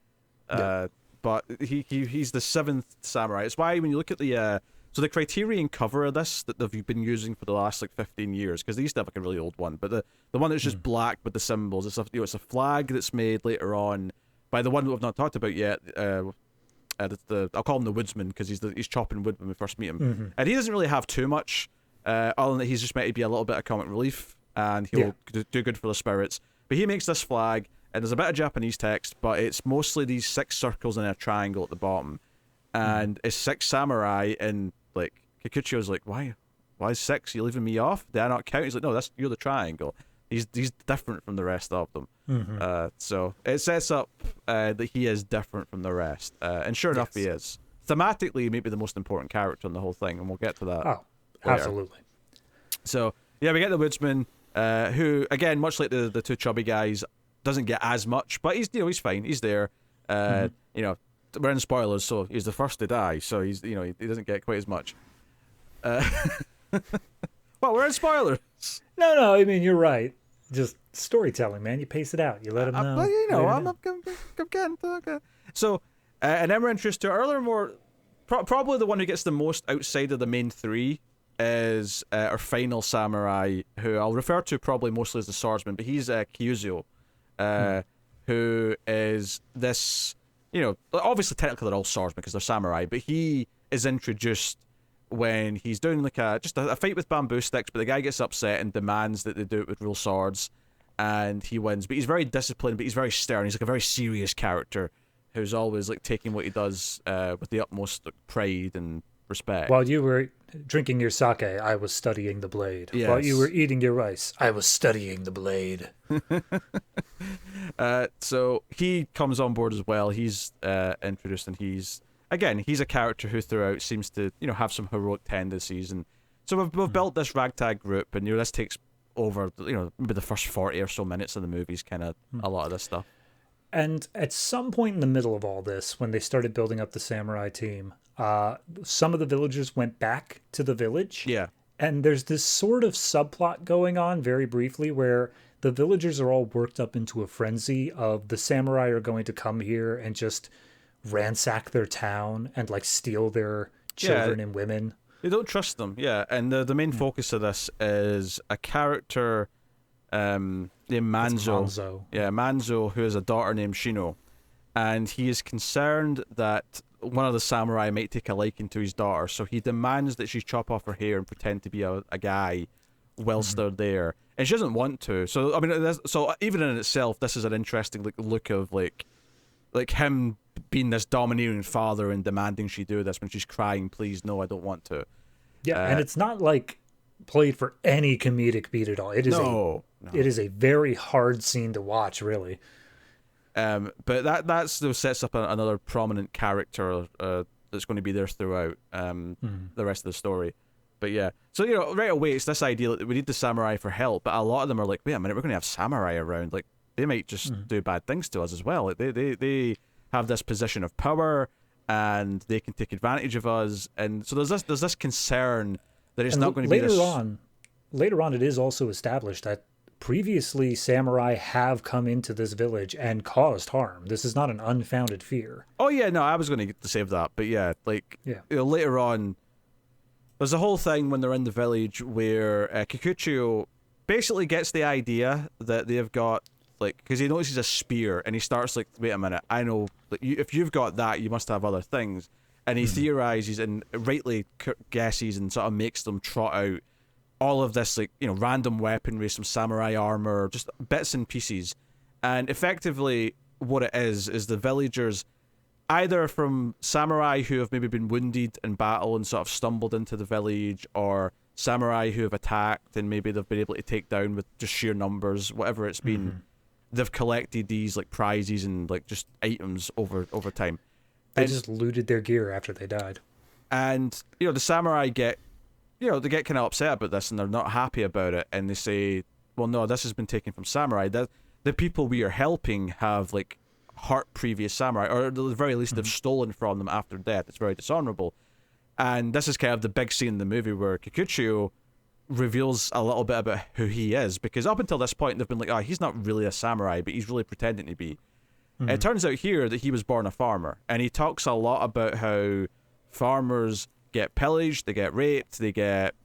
But he's the 7th samurai. It's why when you look at the so the Criterion cover of this that they've been using for the last like 15 years, because they used to have like a really old one, but the one that's just black with the symbols, it's a flag that's made later on by the one that we've not talked about yet. I'll call him the woodsman because he's chopping wood when we first meet him, and he doesn't really have too much, other than that he's just meant to be a little bit of comic relief, and he'll do good for the spirits. But he makes this flag, and there's a bit of Japanese text, but it's mostly these 6 circles and a triangle at the bottom, and it's 6 samurai, and like Kikuchio's like, why 6? You leaving me off? Did I not count? He's like, no, you're the triangle. He's different from the rest of them. So it sets up that he is different from the rest, and sure enough, he is. Thematically, maybe the most important character in the whole thing, and we'll get to that. Oh, absolutely. So yeah, we get the woodsman, who again, much like the 2 chubby guys, doesn't get as much, but he's fine. He's there. We're in spoilers, so he's the first to die, so he's he doesn't get quite as much. Well, we're in spoilers. No, I mean, you're right. Just storytelling, man. You pace it out. You let them know. I'm getting okay. So, and then we're introduced to earlier probably the one who gets the most outside of the main 3 is our final samurai, who I'll refer to probably mostly as the swordsman, but he's Kyuzo, who is this. Obviously technically they're all swordsmen because they're samurai, but he is introduced when he's doing like a fight with bamboo sticks, but the guy gets upset and demands that they do it with real swords, and he wins. But he's very disciplined, but he's very stern. He's like a very serious character who's always like taking what he does with the utmost pride and respect. While you were drinking your sake, I was studying the blade. Yes. While you were eating your rice, I was studying the blade. So he comes on board as well. He's introduced, and he's a character who throughout seems to have some heroic tendencies, and so we've built this ragtag group, and this takes over maybe the first 40 or so minutes of the movies, kind of a lot of this stuff. And at some point in the middle of all this, when they started building up the samurai team, some of the villagers went back to the village. Yeah. And there's this sort of subplot going on very briefly where the villagers are all worked up into a frenzy of the samurai are going to come here and just ransack their town and like steal their children and women. They don't trust them, yeah. And the main focus of this is a character named Manzo. Yeah, Manzo, who has a daughter named Shino. And he is concerned that one of the samurai might take a liking to his daughter, so he demands that she chop off her hair and pretend to be a guy whilst they're there. And she doesn't want to. So, I mean, so even in itself, this is an interesting look of like him being this domineering father and demanding she do this when she's crying, please, no, I don't want to. Yeah, and it's not like played for any comedic beat at all. It is it is a very hard scene to watch, really. But that sets up another prominent character that's going to be there throughout the rest of the story. But yeah, so right away it's this idea that we need the samurai for help, but a lot of them are like, wait a minute, we're going to have samurai around, like they might just do bad things to us as well. Like they have this position of power and they can take advantage of us, and so there's this concern that it's not going to be later on. It is also established that previously samurai have come into this village and caused harm. This is not an unfounded fear. Oh yeah, no, I was going to save that, but yeah, like later on, there's a whole thing when they're in the village where Kikuchiyo basically gets the idea that they've got, like, because he notices a spear and he starts like, wait a minute, I know, like, if you've got that, you must have other things, and he theorizes and rightly guesses and sort of makes them trot out all of this, like, random weaponry, some samurai armor, just bits and pieces. And effectively what it is the villagers, either from samurai who have maybe been wounded in battle and sort of stumbled into the village, or samurai who have attacked and maybe they've been able to take down with just sheer numbers, whatever it's been, they've collected these like prizes and like just items over time. They just looted their gear after they died. And, the samurai get, they get kind of upset about this and they're not happy about it. And they say, well, no, this has been taken from samurai. The people we are helping have, like, hurt previous samurai, or at the very least, they've stolen from them after death. It's very dishonorable. And this is kind of the big scene in the movie where Kikuchiyo reveals a little bit about who he is. Because up until this point, they've been like, oh, he's not really a samurai, but he's really pretending to be. It turns out here that he was born a farmer, and he talks a lot about how farmers get pillaged, they get raped, they get,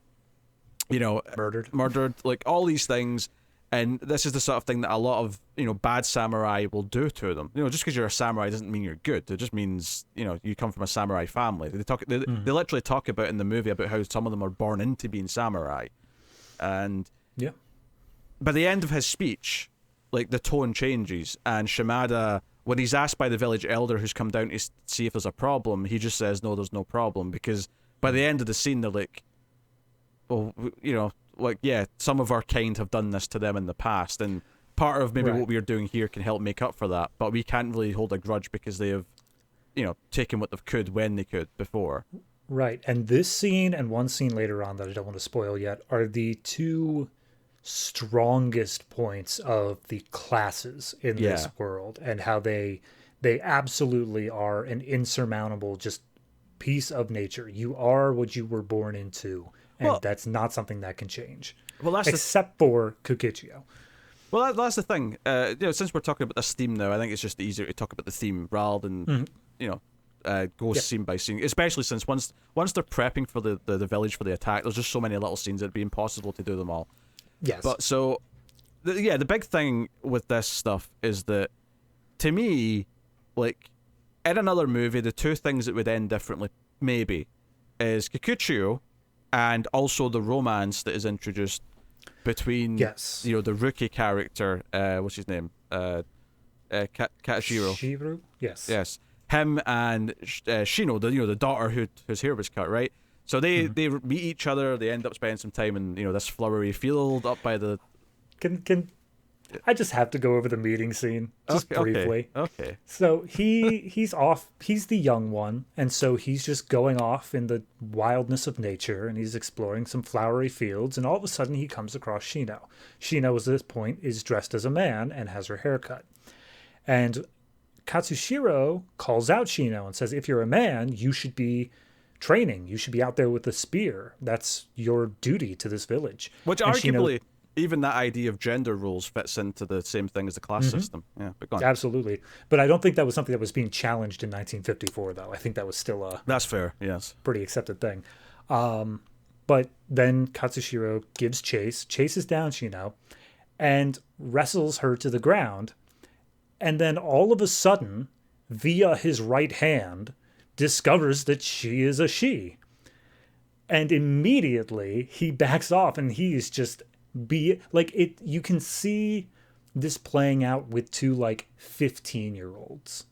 murdered, like all these things. And this is the sort of thing that a lot of, bad samurai will do to them. Just because you're a samurai doesn't mean you're good. It just means, you come from a samurai family. They literally talk about in the movie about how some of them are born into being samurai. And by the end of his speech, like, the tone changes, and Shimada, when he's asked by the village elder who's come down to see if there's a problem, he just says, no, there's no problem, because by the end of the scene, they're like, well, like, yeah, some of our kind have done this to them in the past, and part of maybe what we're doing here can help make up for that, but we can't really hold a grudge because they have, taken what they could when they could before. Right, and this scene and one scene later on that I don't want to spoil yet are the two strongest points of the classes in this world, and how they absolutely are an insurmountable just piece of nature. You are what you were born into, and that's not something that can change. Well, that's except for Kikuchiyo. Well, that's the thing. Since we're talking about this theme now, I think it's just easier to talk about the theme rather than go scene by scene. Especially since once they're prepping for the village for the attack, there's just so many little scenes it'd be impossible to do them all. Yes. But so, the big thing with this stuff is that, to me, like, in another movie, the two things that would end differently, maybe, is Kikuchiyo and also the romance that is introduced between, the rookie character, what's his name? Katashiro. Shiro? Yes. Yes. Him and Shino, the daughter whose hair was cut, right? So they meet each other. They end up spending some time in this flowery field up by the. Can I just have to go over the meeting scene just briefly? Okay. So he's off. He's the young one, and so he's just going off in the wildness of nature, and he's exploring some flowery fields. And all of a sudden, he comes across Shino. Shino, at this point, is dressed as a man and has her hair cut. And Katsushiro calls out Shino and says, "If you're a man, you should be training. You should be out there with a spear. That's your duty to this village." Which and arguably, even that idea of gender roles fits into the same thing as the class system. Yeah, but go on. Absolutely. But I don't think that was something that was being challenged in 1954, though. I think that was still a... That's fair, yes. Pretty accepted thing. But then Katsushiro gives chase, chases down Shino, and wrestles her to the ground. And then all of a sudden, via his right hand, discovers that she is a she. And immediately he backs off, and he's just you can see this playing out with two 15-year-olds,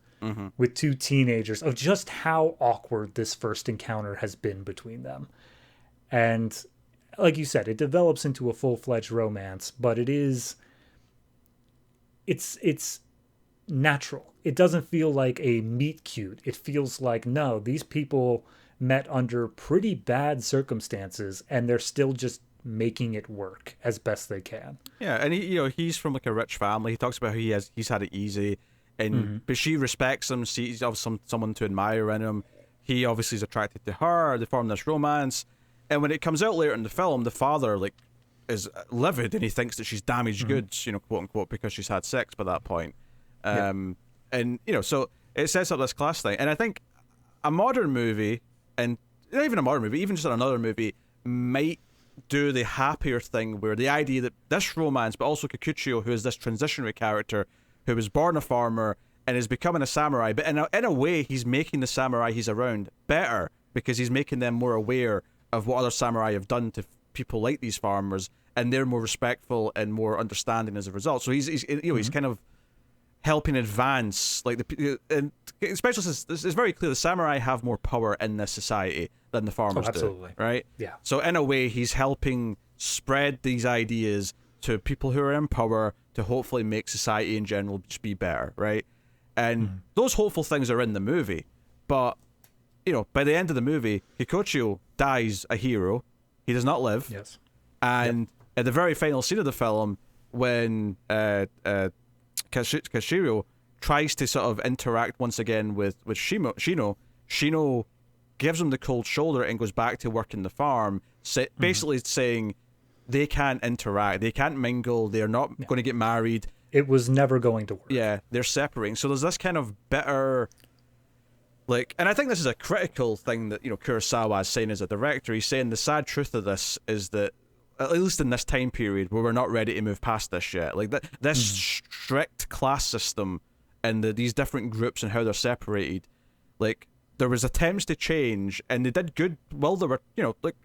with two teenagers, of just how awkward this first encounter has been between them. And like you said, it develops into a full-fledged romance, but it's natural. It doesn't feel like a meet cute. It feels like, no, these people met under pretty bad circumstances, and they're still just making it work as best they can. Yeah, and he's from a rich family. He talks about how he's had it easy, and but she respects him, sees someone to admire in him. He obviously is attracted to her. They form this romance, and when it comes out later in the film, the father is livid, and he thinks that she's damaged goods, quote unquote, because she's had sex by that point. And so it sets up this class thing, and I think a modern movie, and not even a modern movie, even just another movie, might do the happier thing where the idea that this romance, but also Kikuchiyo, who is this transitionary character who was born a farmer and is becoming a samurai, but in a way he's making the samurai he's around better, because he's making them more aware of what other samurai have done to people like these farmers, and they're more respectful and more understanding as a result. So he's he's kind of helping advance, like and especially since it's very clear the samurai have more power in this society than the farmers absolutely. do, right? Yeah. So in a way, he's helping spread these ideas to people who are in power to hopefully make society in general just be better, right? And those hopeful things are in the movie, but by the end of the movie, Kikuchiyo dies a hero. He does not live. Yes. And at the very final scene of the film, when Toshiro tries to sort of interact once again with Shino gives him the cold shoulder and goes back to working the farm, basically saying they can't interact, they can't mingle, they're not going to get married. It was never going to work. Yeah, they're separating. So there's this kind of bitter, and I think this is a critical thing that Kurosawa is saying as a director. He's saying the sad truth of this is that, at least in this time period where we're not ready to move past this yet, like this strict class system and these different groups and how they're separated, like there was attempts to change and they did good while they were, like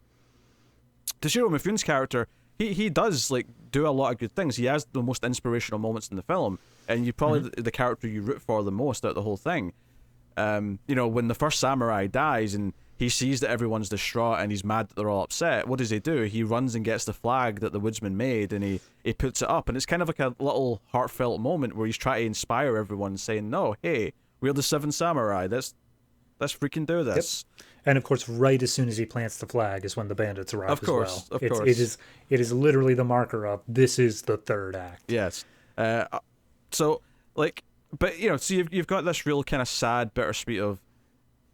Toshiro Mifune's character, he does do a lot of good things. He has the most inspirational moments in the film, and you probably the character you root for the most out of the whole thing. When the first samurai dies and he sees that everyone's distraught and he's mad that they're all upset, what does he do? He runs and gets the flag that the woodsman made and he puts it up, and it's kind of like a little heartfelt moment where he's trying to inspire everyone, saying, no, hey, we're the seven samurai, let's freaking do this. Yep. And of course, right as soon as he plants the flag is when the bandits arrive. Of course. It is literally the marker of this is the third act. Yes. So you've got this real kind of sad, bittersweet of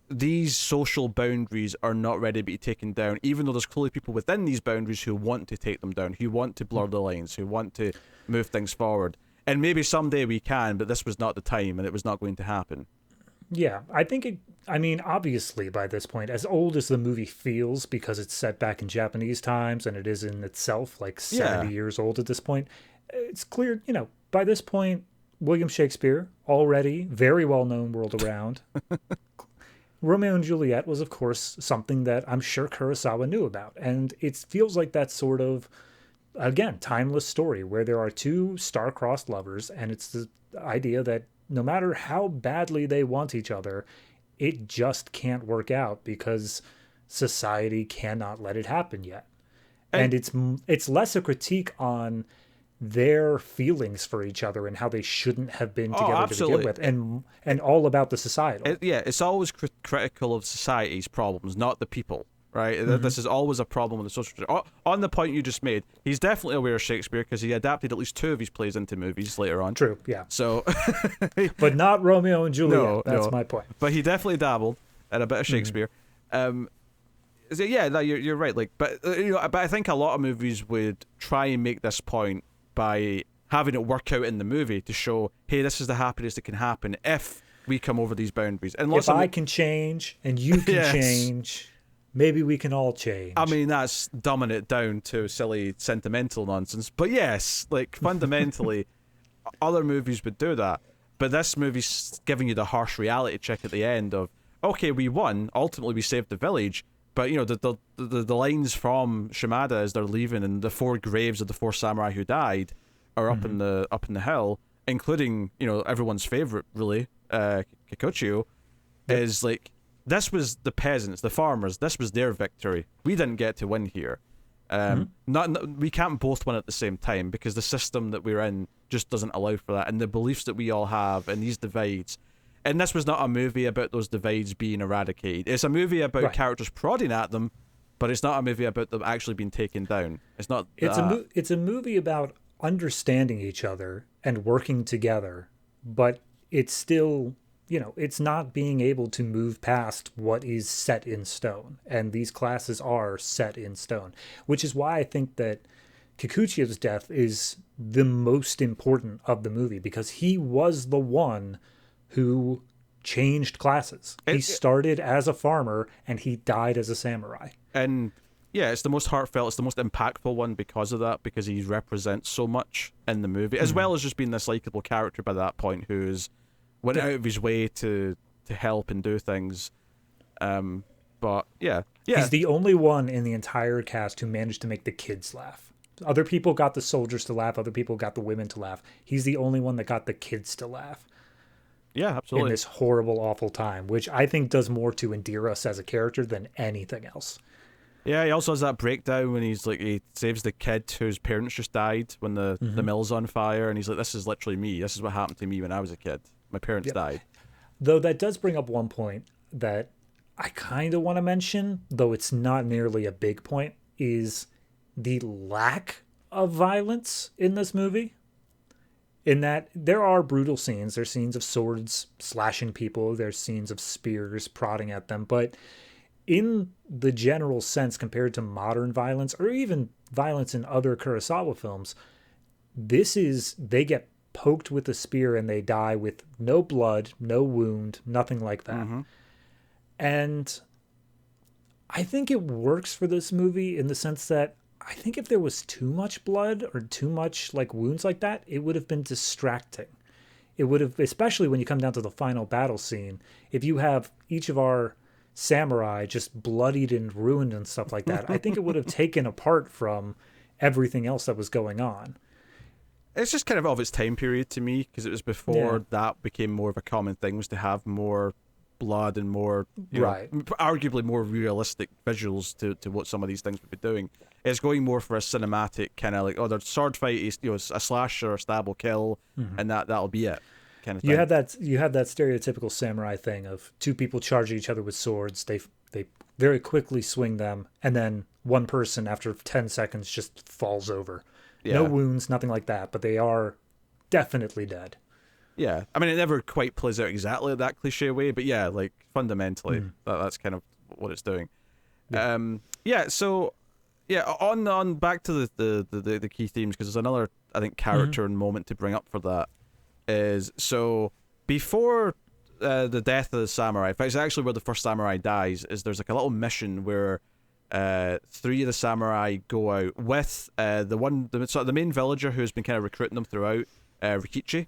these social boundaries are not ready to be taken down, even though there's clearly people within these boundaries who want to take them down, who want to blur the lines, who want to move things forward. And maybe someday we can, but this was not the time, and it was not going to happen. Yeah, I think obviously by this point, as old as the movie feels, because it's set back in Japanese times and it is in itself 70 years old at this point, it's clear, by this point, William Shakespeare, already very well known world around. Romeo and Juliet was, of course, something that I'm sure Kurosawa knew about. And it feels like that sort of, again, timeless story where there are two star-crossed lovers, and it's the idea that no matter how badly they want each other, it just can't work out because society cannot let it happen yet. And it's less a critique on their feelings for each other and how they shouldn't have been together to begin with, and all about the societal. It's always critical of society's problems, not the people, right? This is always a problem with the social. On the point you just made, he's definitely aware of Shakespeare because he adapted at least two of his plays into movies later on. True, yeah. So, but not Romeo and Juliet. That's my point. But he definitely dabbled in a bit of Shakespeare. You're right. But I think a lot of movies would try and make this point by having it work out in the movie to show, hey, this is the happiest that can happen if we come over these boundaries. And if I can change and you can change, maybe we can all change. I mean, that's dumbing it down to silly sentimental nonsense. But yes, fundamentally, other movies would do that. But this movie's giving you the harsh reality check at the end of, okay, we won. Ultimately, we saved the village. But the lines from Shimada as they're leaving, and the four graves of the four samurai who died are up in the hill, including everyone's favorite really, Kikuchiyo, is this was the peasants, the farmers. This was their victory. We didn't get to win here. We can't both win at the same time because the system that we're in just doesn't allow for that, and the beliefs that we all have and these divides. And this was not a movie about those divides being eradicated. It's a movie about characters prodding at them, but it's not a movie about them actually being taken down. It's not. It's a movie about understanding each other and working together, but it's still, it's not being able to move past what is set in stone. And these classes are set in stone, which is why I think that Kikuchi's death is the most important of the movie because he was the one who changed classes. He started as a farmer and he died as a samurai. And yeah, it's the most heartfelt, it's the most impactful one because of that, because he represents so much in the movie, as well as just being this likable character by that point who's went out of his way to help and do things. But yeah. He's the only one in the entire cast who managed to make the kids laugh. Other people got the soldiers to laugh, other people got the women to laugh. He's the only one that got the kids to laugh. Yeah, absolutely. In this horrible, awful time, which I think does more to endear us as a character than anything else. Yeah, he also has that breakdown when he saves the kid whose parents just died when the mill's on fire, and he's like, this is literally me. This is what happened to me when I was a kid. My parents died. Though that does bring up one point that I kind of want to mention, though it's not nearly a big point, is the lack of violence in this movie. In that there are brutal scenes. There's scenes of swords slashing people. There's scenes of spears prodding at them. But in the general sense, compared to modern violence or even violence in other Kurosawa films, they get poked with a spear and they die with no blood, no wound, nothing like that. And I think it works for this movie in the sense that I think if there was too much blood or too much like wounds like that, it would have been distracting. It would have, especially when you come down to the final battle scene, if you have each of our samurai just bloodied and ruined and stuff like that, I think it would have taken apart from everything else that was going on. It's just kind of its time period to me, because it was before that became more of a common thing, was to have more blood and more, arguably more realistic visuals to what some of these things would be doing. It's going more for a cinematic kind of like, there's sword fight, a slash or a stab will kill, and that'll be it. Kind of thing. You have that stereotypical samurai thing of two people charging each other with swords. They very quickly swing them, and then one person after 10 seconds just falls over. No wounds, nothing like that, but they are definitely dead. Yeah, I mean, it never quite plays out exactly that cliche way, but yeah, like fundamentally, that's kind of what it's doing. So on back to the key themes, because there's another, I think, character and moment to bring up for that. Is so before the death of the samurai, in fact, it's actually where the first samurai dies, is there's like a little mission where 3 of the samurai go out with the main villager who's been kind of recruiting them throughout, Rikichi.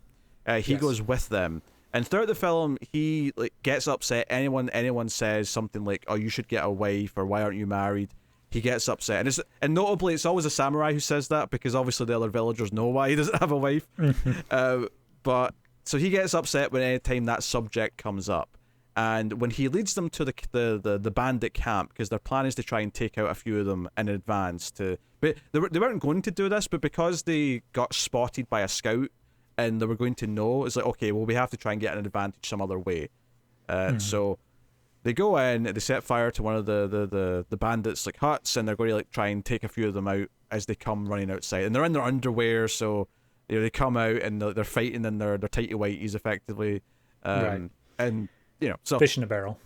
He goes with them, and throughout the film he gets upset anyone says something like, oh, you should get a wife, or why aren't you married. He gets upset, and notably it's always a samurai who says that, because obviously the other villagers know why he doesn't have a wife. But so he gets upset when any time that subject comes up, and when he leads them to the bandit camp, because their plan is to try and take out a few of them in advance. But they weren't going to do this, but because they got spotted by a scout and they were going to know, it's like, okay, well, we have to try and get an advantage some other way. So they go in, they set fire to one of the bandits' huts, and they're going to try and take a few of them out as they come running outside, and they're in their underwear, so they come out and they're fighting in their tighty whities effectively, and so fish in a barrel,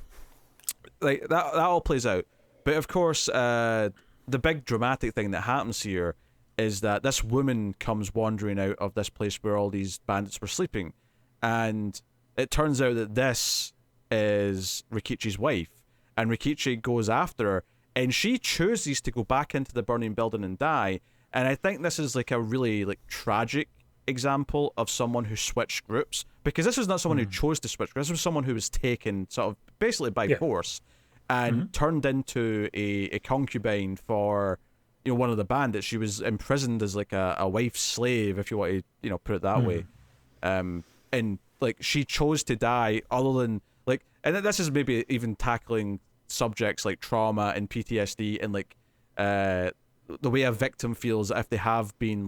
like that all plays out. But of course, the big dramatic thing that happens here is that this woman comes wandering out of this place where all these bandits were sleeping, and it turns out that this is Rikichi's wife, and Rikichi goes after her, and she chooses to go back into the burning building and die. And I think this is a really tragic example of someone who switched groups, because this was not someone who chose to switch groups. This was someone who was taken sort of basically by force and turned into a concubine for one of the bandits. She was imprisoned as a wife slave, if you want to put it that way. And she chose to die, other than and this is maybe even tackling subjects like trauma and PTSD and the way a victim feels if they have been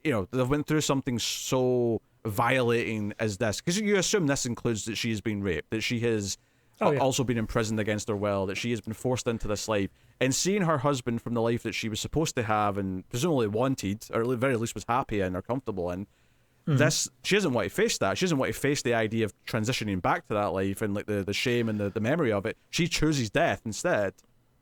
they've went through something so violating as this, because you assume this includes that she has been raped, that she has also been imprisoned against her will, that she has been forced into this life, and seeing her husband from the life that she was supposed to have and presumably wanted, or at the very least was happy in or comfortable in, she doesn't want to face that. She doesn't want to face the idea of transitioning back to that life and the shame and the memory of it. She chooses death instead.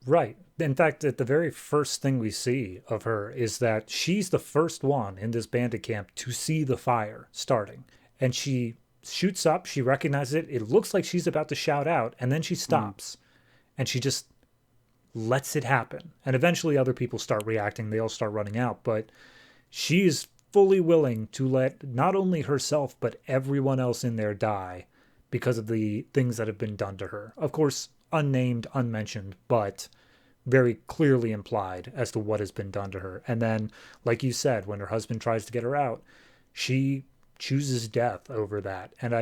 Right. In fact, at the very first thing we see of her is that she's the first one in this bandit camp to see the fire starting. And she shoots up, she recognizes it. It looks like she's about to shout out, and then she stops. And she just lets it happen. And eventually other people start reacting. They all start running out. But she is fully willing to let not only herself, but everyone else in there die because of the things that have been done to her. Of course, unnamed, unmentioned, but very clearly implied as to what has been done to her. And then, like you said, when her husband tries to get her out, she chooses death over that. And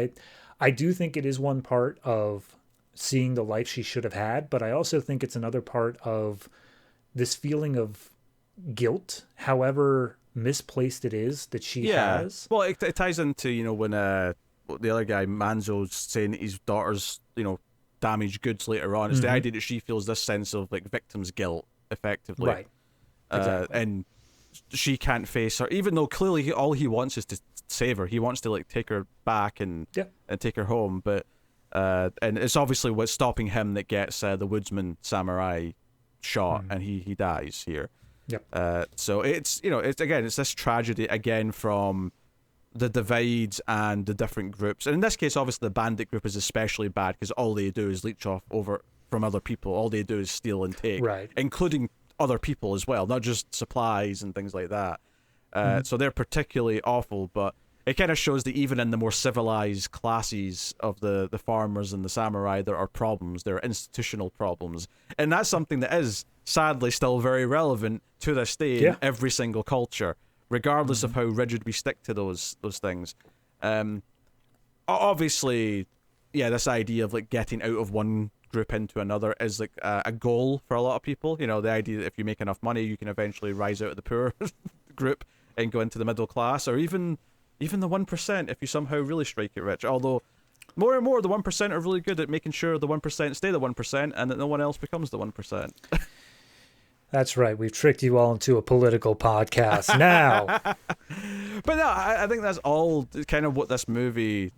I do think it is one part of seeing the life she should have had, but I also think it's another part of this feeling of guilt, however misplaced it is that she has. Well, it ties into, when the other guy, Manzo's saying that his daughter's, damaged goods later on. It's the idea that she feels this sense of like victim's guilt, effectively. Right. Exactly. And she can't face her, even though clearly all he wants is to save her. He wants to like take her back and take her home. But and it's obviously what's stopping him that gets the woodsman samurai shot, and he dies here. Yep. So it's it's this tragedy again from the divides and the different groups. And in this case, obviously, the bandit group is especially bad because all they do is leech off over from other people. All they do is steal and take, right, including other people as well, not just supplies and things like that. So they're particularly awful, but it kind of shows that even in the more civilized classes of the farmers and the samurai, there are problems. There are institutional problems. And that's something that is, sadly, still very relevant to this day in every single culture, regardless of how rigid we stick to those things. Obviously, this idea of like getting out of one group into another is like a goal for a lot of people. The idea that if you make enough money, you can eventually rise out of the poor group and go into the middle class, or even the 1% if you somehow really strike it rich. Although more and more the 1% are really good at making sure the 1% stay the 1% and that no one else becomes the 1%. That's right. We've tricked you all into a political podcast now. But no, I think that's all kind of what this movie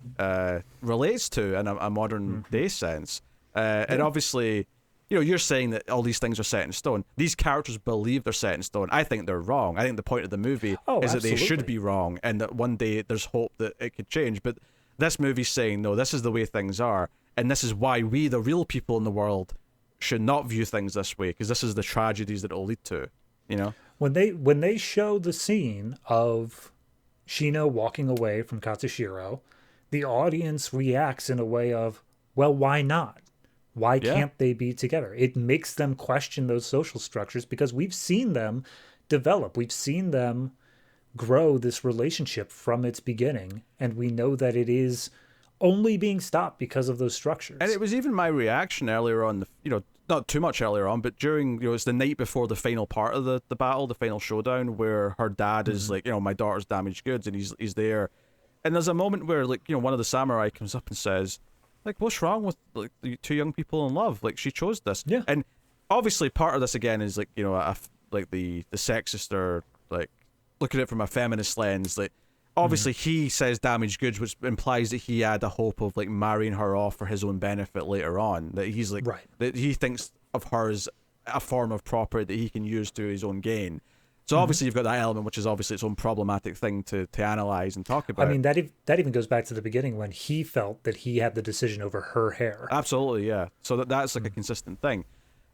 relates to in a modern day sense. And obviously, you're saying that all these things are set in stone. These characters believe they're set in stone. I think they're wrong. I think the point of the movie is that they should be wrong and that one day there's hope that it could change. But this movie's saying, no, this is the way things are. And this is why we, the real people in the world, should not view things this way, because this is the tragedies that it'll lead to, When they show the scene of Shino walking away from Katsushiro, the audience reacts in a way of, well, why not? Why can't they be together? It makes them question those social structures because we've seen them develop. We've seen them grow this relationship from its beginning, and we know that it is only being stopped because of those structures. And it was even my reaction earlier on, not too much earlier on, but during, it's the night before the final part of the battle, the final showdown, where her dad is like, my daughter's damaged goods, and he's there. And there's a moment where, like, one of the samurai comes up and says, like, what's wrong with like the two young people in love? Like, she chose this. Yeah. And obviously part of this, again, is like, like the sexist or, like, looking at it from a feminist lens, like, obviously, he says damaged goods, which implies that he had a hope of like marrying her off for his own benefit later on. That he's like, that he thinks of her as a form of property that he can use to his own gain. So obviously, you've got that element, which is obviously its own problematic thing to analyze and talk about. I mean, that even goes back to the beginning when he felt that he had the decision over her hair. Absolutely, yeah. So that's like a consistent thing.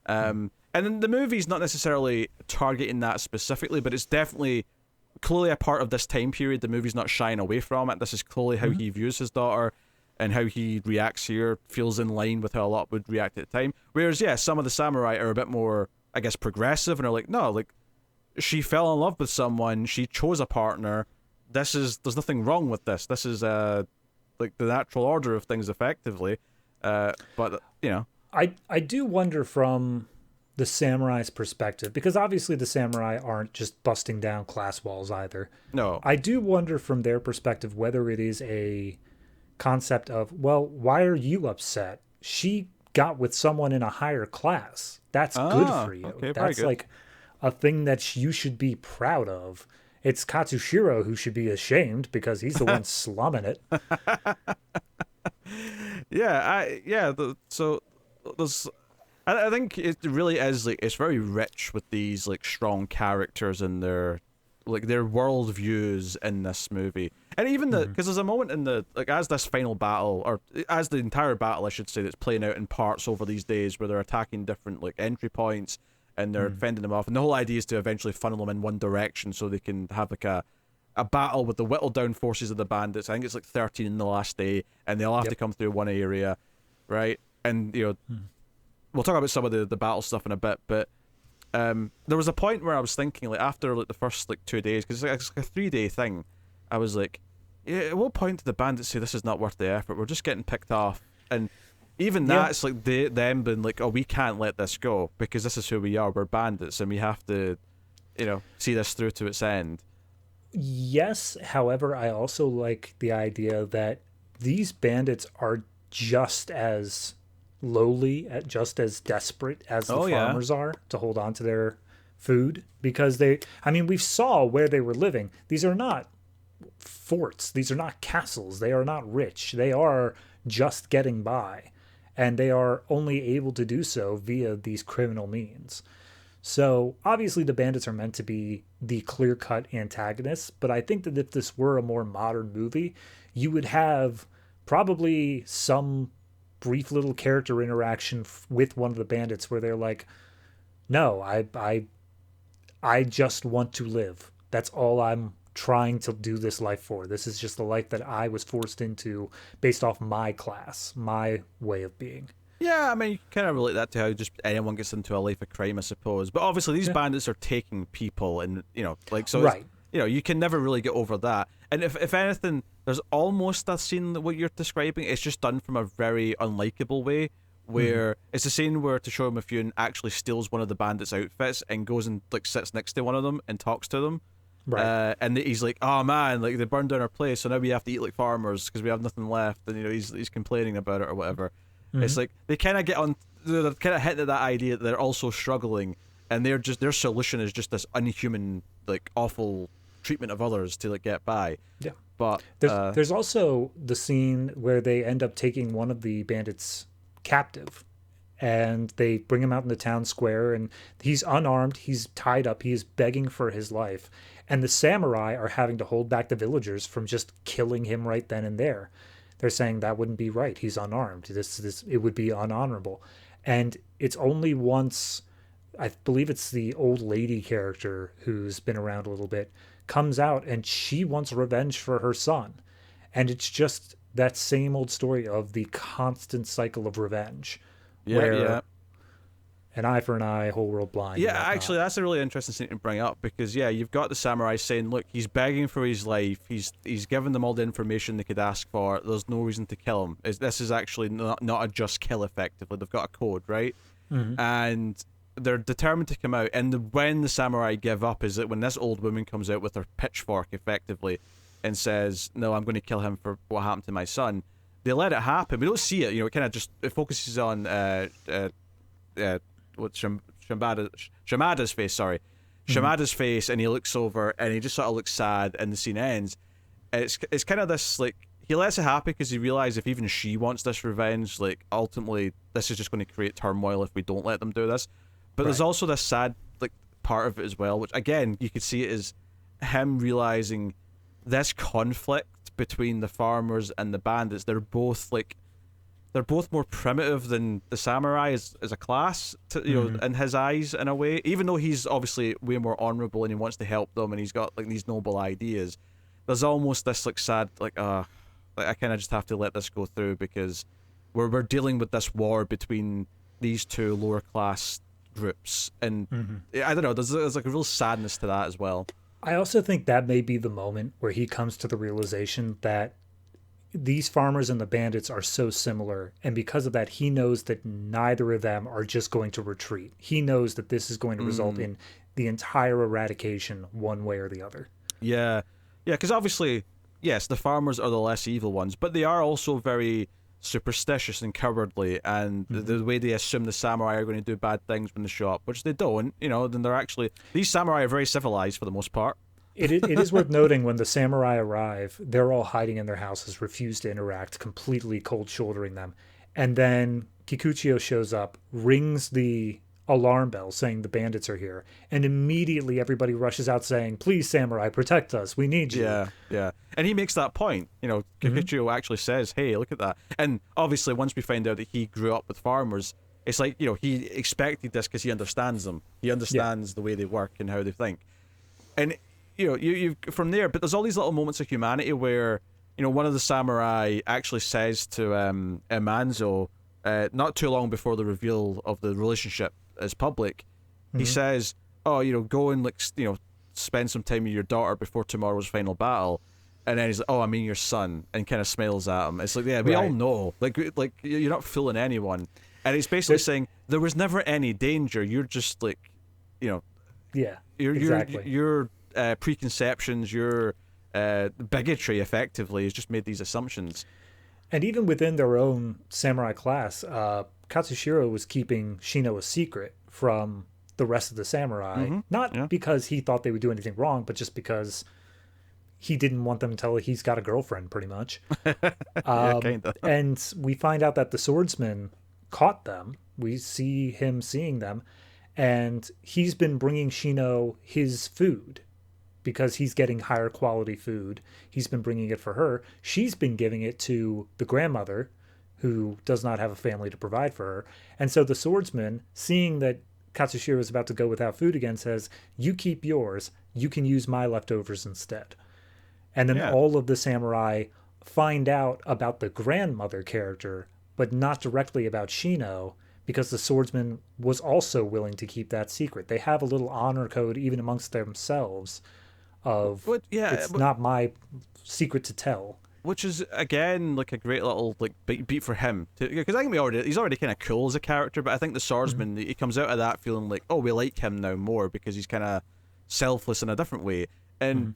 And then the movie's not necessarily targeting that specifically, but it's definitely clearly a part of this time period. The movie's not shying away from it. This is clearly how he views his daughter, and how he reacts here feels in line with how a lot would react at the time. Whereas, some of the samurai are a bit more, I guess, progressive, and are like, no, like, she fell in love with someone, she chose a partner. There's nothing wrong with this. This is like the natural order of things, effectively. But I do wonder from the samurai's perspective, because obviously the samurai aren't just busting down class walls either. No. I do wonder from their perspective whether it is a concept of, well, why are you upset? She got with someone in a higher class. That's good for you. Okay, that's like a thing that you should be proud of. It's Katsushiro who should be ashamed because he's the one slumming it. So there's I think it really is like it's very rich with these like strong characters and their world views in this movie, and even because there's a moment in the like as this final battle or as the entire battle I should say that's playing out in parts over these days where they're attacking different like entry points and they're fending them off, and the whole idea is to eventually funnel them in one direction so they can have like a battle with the whittled down forces of the bandits. I think it's like 13 in the last day, and they all have to come through one area, right? And we'll talk about some of the battle stuff in a bit, but there was a point where I was thinking, like, after like the first like 2 days, because it's like a 3-day thing, I was like, yeah, at what point did the bandits say this is not worth the effort? We're just getting picked off, and even that's like them being like, oh, we can't let this go because this is who we are. We're bandits, and we have to, see this through to its end. Yes, however, I also like the idea that these bandits are just as lowly, just as desperate as the farmers are to hold on to their food, because we saw where they were living. These are not forts, these are not castles, they are not rich, they are just getting by, and they are only able to do so via these criminal means. So obviously the bandits are meant to be the clear-cut antagonists, but I think that if this were a more modern movie, you would have probably some brief little character interaction with one of the bandits where they're like, no, I just want to live. That's all I'm trying to do this life for. This is just the life that I was forced into based off my class, my way of being. Yeah, I mean, you can kind of relate that to how just anyone gets into a life of crime, I suppose. But obviously, these bandits are taking people, and Right. You can never really get over that. And if anything, there's almost a scene that what you're describing. It's just done from a very unlikable way, where it's a scene where Toshiro Mifune actually steals one of the bandits' outfits and goes and like sits next to one of them and talks to them. Right. And he's like, oh man, like they burned down our place, so now we have to eat like farmers because we have nothing left. And he's complaining about it or whatever. It's like they kind of get on, they're kind of hitting at that idea that they're also struggling, and their solution is just this unhuman, like awful treatment of others to like get by. Yeah. But there's also the scene where they end up taking one of the bandits captive, and they bring him out in the town square, and he's unarmed, he's tied up, he's begging for his life, and the samurai are having to hold back the villagers from just killing him right then and there. They're saying that wouldn't be right. He's unarmed. It would be unhonorable. And it's only once, I believe it's the old lady character who's been around a little bit, comes out and she wants revenge for her son. And it's just that same old story of the constant cycle of revenge. Where an eye for an eye, whole world blind. Yeah, actually, that's a really interesting thing to bring up because, you've got the samurai saying, look, he's begging for his life. He's given them all the information they could ask for. There's no reason to kill him. This is actually not a just kill, effectively. They've got a code, right? And they're determined to come out. And when the samurai give up is that when this old woman comes out with her pitchfork, effectively, and says, no, I'm going to kill him for what happened to my son. They let it happen. We don't see it. It kind of just it focuses on Shimada's face, Shimada's face, and he looks over and he just sort of looks sad, and the scene ends. It's kind of this like he lets it happen because he realizes if even she wants this revenge, like ultimately this is just going to create turmoil if we don't let them do this. But there's also this sad like part of it as well, which again you could see it as him realizing this conflict between the farmers and the bandits. They're both more primitive than the samurai as a class, in his eyes, in a way. Even though he's obviously way more honorable and he wants to help them and he's got like these noble ideas, there's almost this like sad like I kind of just have to let this go through because we're dealing with this war between these two lower class groups, and I don't know. There's like a real sadness to that as well. I also think that may be the moment where he comes to the realization that these farmers and the bandits are so similar, and because of that, he knows that neither of them are just going to retreat. He knows that this is going to result in the entire eradication one way or the other. Yeah, because obviously, yes, the farmers are the less evil ones, but they are also very superstitious and cowardly, and the way they assume the samurai are going to do bad things when they show up, which they don't, then they're actually... These samurai are very civilized for the most part. It is worth noting when the samurai arrive, they're all hiding in their houses, refuse to interact, completely cold-shouldering them. And then Kikuchio shows up, rings the alarm bell saying the bandits are here, and immediately everybody rushes out saying, "Please, samurai, protect us. We need you." Yeah, yeah. And he makes that point. Kikuchio actually says, hey, look at that. And obviously, once we find out that he grew up with farmers, it's like, he expected this because he understands them. He understands the way they work and how they think. And, you from there, but there's all these little moments of humanity where, one of the samurai actually says to Manzo, not too long before the reveal of the relationship is public, he says, oh, go and, spend some time with your daughter before tomorrow's final battle. And then he's like, oh, I mean your son, and kind of smiles at him. It's like, yeah, we all know. Like you're not fooling anyone. And he's basically saying there was never any danger. You're just like, Yeah, exactly. Your preconceptions, your bigotry, effectively, has just made these assumptions. And even within their own samurai class, Katsushiro was keeping Shino a secret from the rest of the samurai. Not because he thought they would do anything wrong, but just because he didn't want them to tell he's got a girlfriend, pretty much. Yeah, kind of. And we find out that the swordsman caught them. We see him seeing them. And he's been bringing Shino his food because he's getting higher quality food. He's been bringing it for her. She's been giving it to the grandmother, who does not have a family to provide for her. And so the swordsman, seeing that Katsushiro is about to go without food again, says, you keep yours. You can use my leftovers instead. And then all of the samurai find out about the grandmother character, but not directly about Shino, because the swordsman was also willing to keep that secret. They have a little honor code even amongst themselves of it's not my secret to tell. Which is, again, like a great little beat for him. Because I think he's already kind of cool as a character, but I think the swordsman, he comes out of that feeling like, oh, we like him now more because he's kind of selfless in a different way. And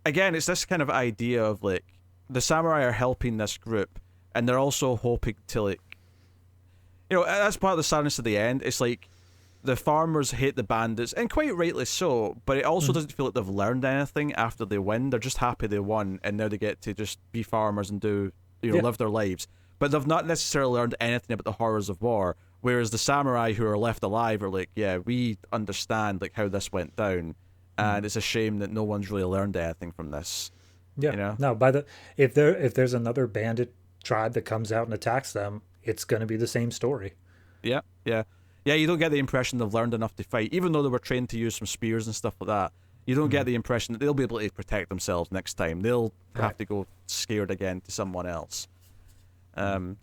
again, it's this kind of idea of like, the samurai are helping this group, and they're also hoping to that's part of the sadness at the end. It's like, the farmers hate the bandits, and quite rightly so, but it also doesn't feel like they've learned anything after they win. They're just happy they won, and now they get to just be farmers and do, live their lives. But they've not necessarily learned anything about the horrors of war, whereas the samurai who are left alive are like, yeah, we understand like how this went down, and it's a shame that no one's really learned anything from this. Yeah, no, if there's another bandit tribe that comes out and attacks them, it's going to be the same story. Yeah. Yeah, you don't get the impression they've learned enough to fight, even though they were trained to use some spears and stuff like that. You don't get the impression that they'll be able to protect themselves next time. They'll have to go scared again to someone else.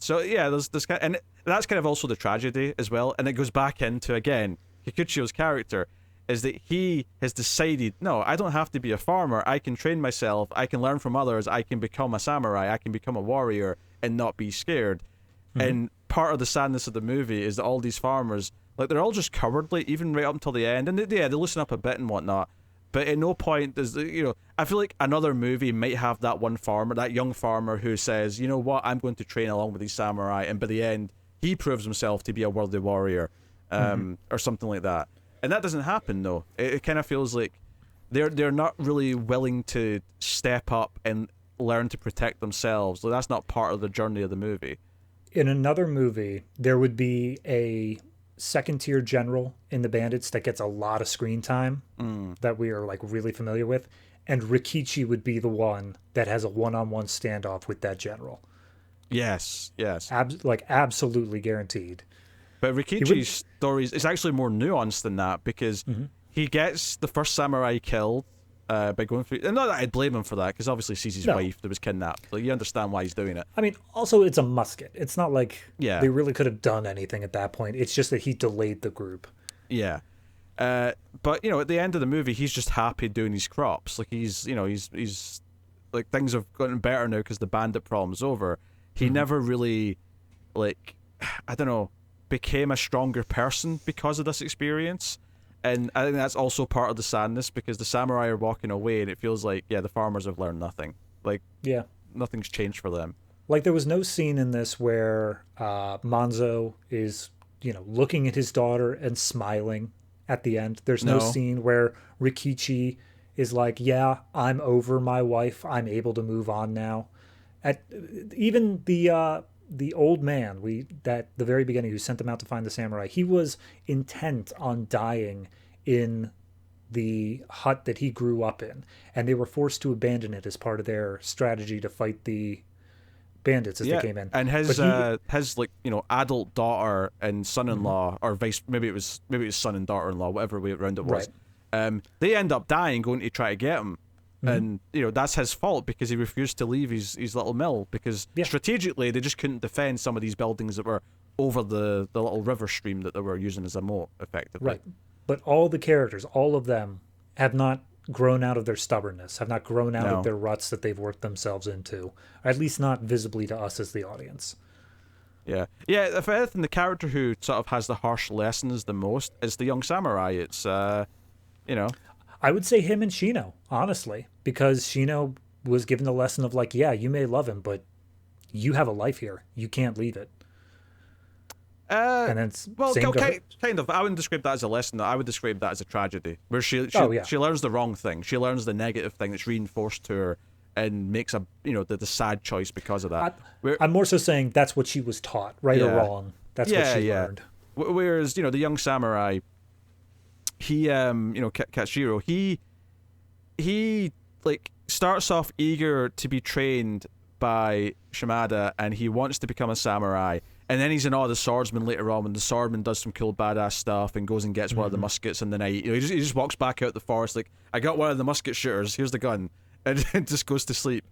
So yeah, there's this kind, and that's kind of also the tragedy as well. And it goes back into, again, Kikuchio's character is that he has decided, no, I don't have to be a farmer. I can train myself. I can learn from others. I can become a samurai. I can become a warrior and not be scared. And part of the sadness of the movie is that all these farmers, like, they're all just cowardly, even right up until the end. And they loosen up a bit and whatnot. But at no point does, I feel like another movie might have that one farmer, that young farmer who says, you know what, I'm going to train along with these samurai. And by the end, he proves himself to be a worthy warrior, or something like that. And that doesn't happen, though. It kind of feels like they're not really willing to step up and learn to protect themselves. Like, that's not part of the journey of the movie. In another movie, there would be a second-tier general in the bandits that gets a lot of screen time that we are like really familiar with, and Rikichi would be the one that has a one-on-one standoff with that general. Yes. Absolutely guaranteed. But Rikichi's stories is actually more nuanced than that, because he gets the first samurai killed by going through, and not that I'd blame him for that, because obviously sees his wife that was kidnapped. Like, you understand why he's doing it. I mean, also it's a musket. It's not like they really could have done anything at that point. It's just that he delayed the group. Yeah. But at the end of the movie, he's just happy doing his crops. Like, he's like, things have gotten better now because the bandit problem's over. He never really, like, I don't know, became a stronger person because of this experience. And I think that's also part of the sadness, because the samurai are walking away and it feels like, the farmers have learned nothing. Like, nothing's changed for them. Like, there was no scene in this where Manzo is, looking at his daughter and smiling at the end. There's no scene where Rikichi is like, yeah, I'm over my wife. I'm able to move on now. Even the the old man that the very beginning who sent them out to find the samurai, he was intent on dying in the hut that he grew up in, and they were forced to abandon it as part of their strategy to fight the bandits as they came in. And his like, you know, adult daughter and son-in-law, or maybe it was son and daughter-in-law, whatever way around it was. Right. They end up dying going to try to get him. And, you know, that's his fault because he refused to leave his little mill because strategically they just couldn't defend some of these buildings that were over the little river stream that they were using as a moat, effectively. Right. But all the characters, all of them, have not grown out of their stubbornness, have not grown out of their ruts that they've worked themselves into, or at least not visibly to us as the audience. Yeah. Yeah, if anything, the character who sort of has the harsh lessons the most is the young samurai. It's, you know... I would say him and Shino, honestly, because Shino was given the lesson of like, yeah, you may love him, but you have a life here. You can't leave it. And then kind of. I wouldn't describe that as a lesson. Though. I would describe that as a tragedy, where she learns the wrong thing. She learns the negative thing that's reinforced to her, and makes the sad choice because of that. I'm more so saying that's what she was taught, right or wrong. That's what she learned. Whereas the young samurai, he Toshiro, he like starts off eager to be trained by Shimada, and he wants to become a samurai, and then he's in awe of the swordsman later on when the swordsman does some cool badass stuff and goes and gets one of the muskets in the night. You know, he just walks back out the forest like, I got one of the musket shooters, here's the gun, and just goes to sleep.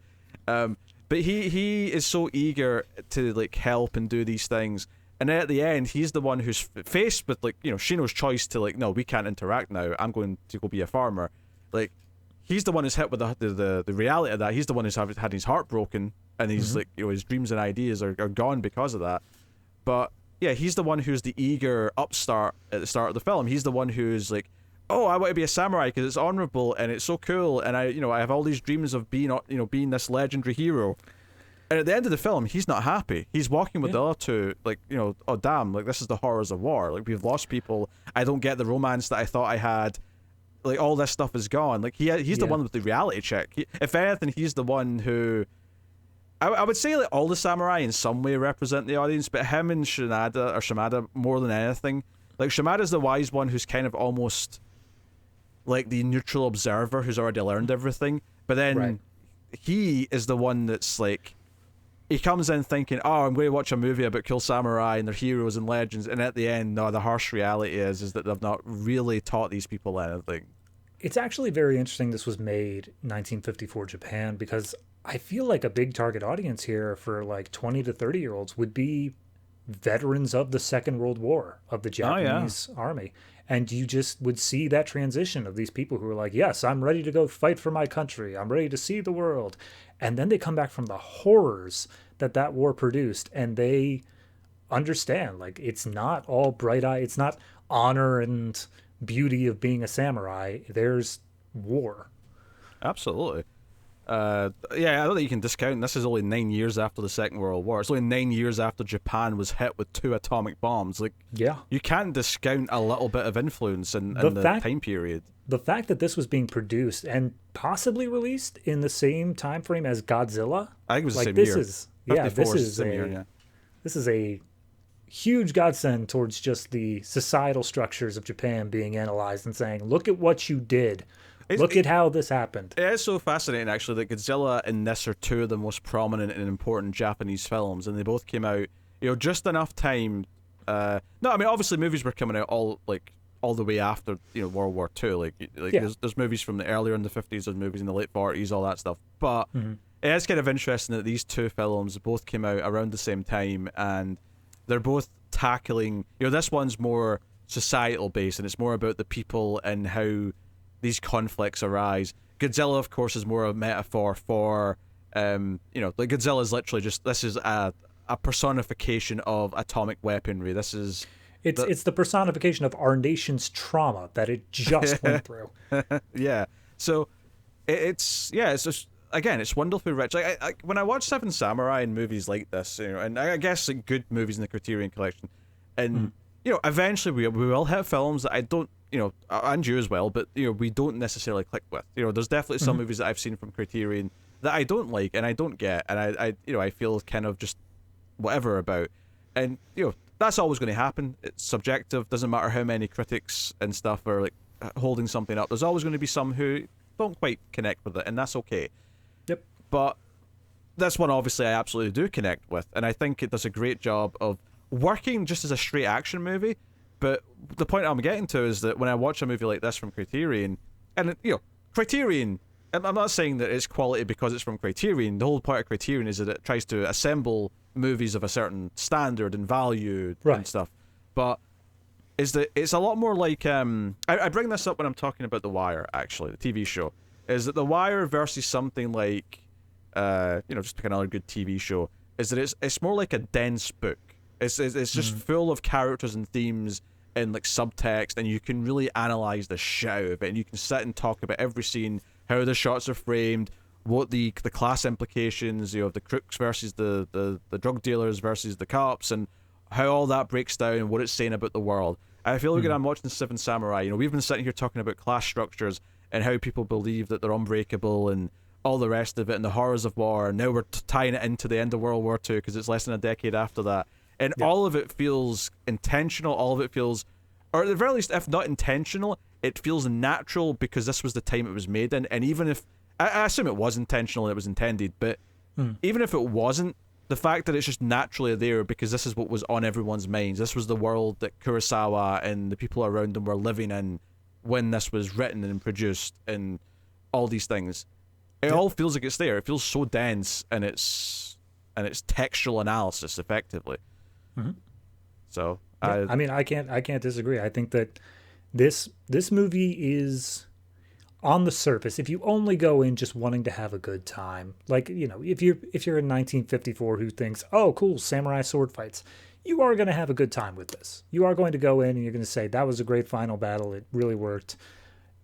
But he is so eager to like help and do these things. And then at the end, he's the one who's faced with, like, you know, Shino's choice to, like, no, we can't interact now. I'm going to go be a farmer. Like, he's the one who's hit with the reality of that. He's the one who's had his heart broken, and he's, like, you know, his dreams and ideas are gone because of that. But, yeah, he's the one who's the eager upstart at the start of the film. He's the one who's, like, oh, I want to be a samurai because it's honorable and it's so cool, and I have all these dreams of being this legendary hero. And at the end of the film, he's not happy. He's walking with the other two, like, you know, oh damn, like this is the horrors of war. Like, we've lost people. I don't get the romance that I thought I had. Like, all this stuff is gone. Like, he's the one with the reality check. If anything, he's the one who... I would say like all the samurai in some way represent the audience, but him and Shimada more than anything. Like, Shimada's the wise one who's kind of almost like the neutral observer who's already learned everything. But then he is the one that's like... He comes in thinking, oh, I'm going to watch a movie about cool samurai and their heroes and legends, and at the end, no, the harsh reality is that they've not really taught these people anything. It's actually very interesting this was made in 1954 Japan, because I feel like a big target audience here for like 20 to 30-year-olds would be veterans of the Second World War, of the Japanese army. And you just would see that transition of these people who are like, yes, I'm ready to go fight for my country. I'm ready to see the world. And then they come back from the horrors that war produced, and they understand, like, it's not all bright eye. It's not honor and beauty of being a samurai. There's war. Absolutely. I don't think you can discount. This is only 9 years after the Second World War. It's only 9 years after Japan was hit with 2 atomic bombs. Like, you can't discount a little bit of influence in the time period. The fact that this was being produced and possibly released in the same time frame as Godzilla, I think it was the like, same year. This is a huge godsend towards just the societal structures of Japan being analyzed and saying, look at what you did. Look at how this happened. It is so fascinating, actually, that Godzilla and this are 2 of the most prominent and important Japanese films, and they both came out, you know, just enough time. Obviously movies were coming out all the way after, you know, World War II. There's movies from the earlier in the 50s, there's movies in the late 40s, all that stuff. But it is kind of interesting that these 2 films both came out around the same time, and they're both tackling, you know, this one's more societal based, and it's more about the people and how these conflicts arise. Godzilla, of course, is more a metaphor for, like, Godzilla is literally just, this is a personification of atomic weaponry. This is... It's the personification of our nation's trauma that it just went through. Yeah. So, it's just, again, it's wonderfully rich. Like, I when I watch Seven Samurai and movies like this, you know, and I guess like good movies in the Criterion Collection, and, you know, eventually we will have films that I don't, you know, and you as well, but, you know, we don't necessarily click with. You know, there's definitely some movies that I've seen from Criterion that I don't like and I don't get, and I feel kind of just whatever about. And that's always going to happen. It's subjective. Doesn't matter how many critics and stuff are like holding something up. There's always going to be some who don't quite connect with it, and that's okay. Yep. But this one, obviously, I absolutely do connect with, and I think it does a great job of working just as a straight action movie. But the point I'm getting to is that when I watch a movie like this from Criterion, and Criterion, I'm not saying that it's quality because it's from Criterion. The whole point of Criterion is that it tries to assemble movies of a certain standard and value and stuff. But is that it's a lot more like I bring this up when I'm talking about The Wire, actually, the TV show. Is that The Wire versus something like just pick another good TV show, is that it's more like a dense book. It's just full of characters and themes and like subtext, and you can really analyze the shit out of it, and you can sit and talk about every scene, how the shots are framed, what the class implications, the crooks versus the drug dealers versus the cops, and how all that breaks down and what it's saying about the world. I feel like I'm watching Seven Samurai. We've been sitting here talking about class structures and how people believe that they're unbreakable and all the rest of it and the horrors of war. And now we're tying it into the end of World War II because it's less than a decade after that. And all of it feels intentional. All of it feels, or at the very least, if not intentional, it feels natural because this was the time it was made in. And even if, I assume it was intentional and it was intended, but even if it wasn't, the fact that it's just naturally there because this is what was on everyone's minds. This was the world that Kurosawa and the people around him were living in when this was written and produced and all these things. It all feels like it's there. It feels so dense and it's textual analysis effectively. So I can't disagree. I think that this movie is, on the surface, if you only go in just wanting to have a good time, like if you're in 1954 who thinks, oh cool, samurai sword fights, you are going to have a good time with this. You are going to go in and you're going to say that was a great final battle, it really worked,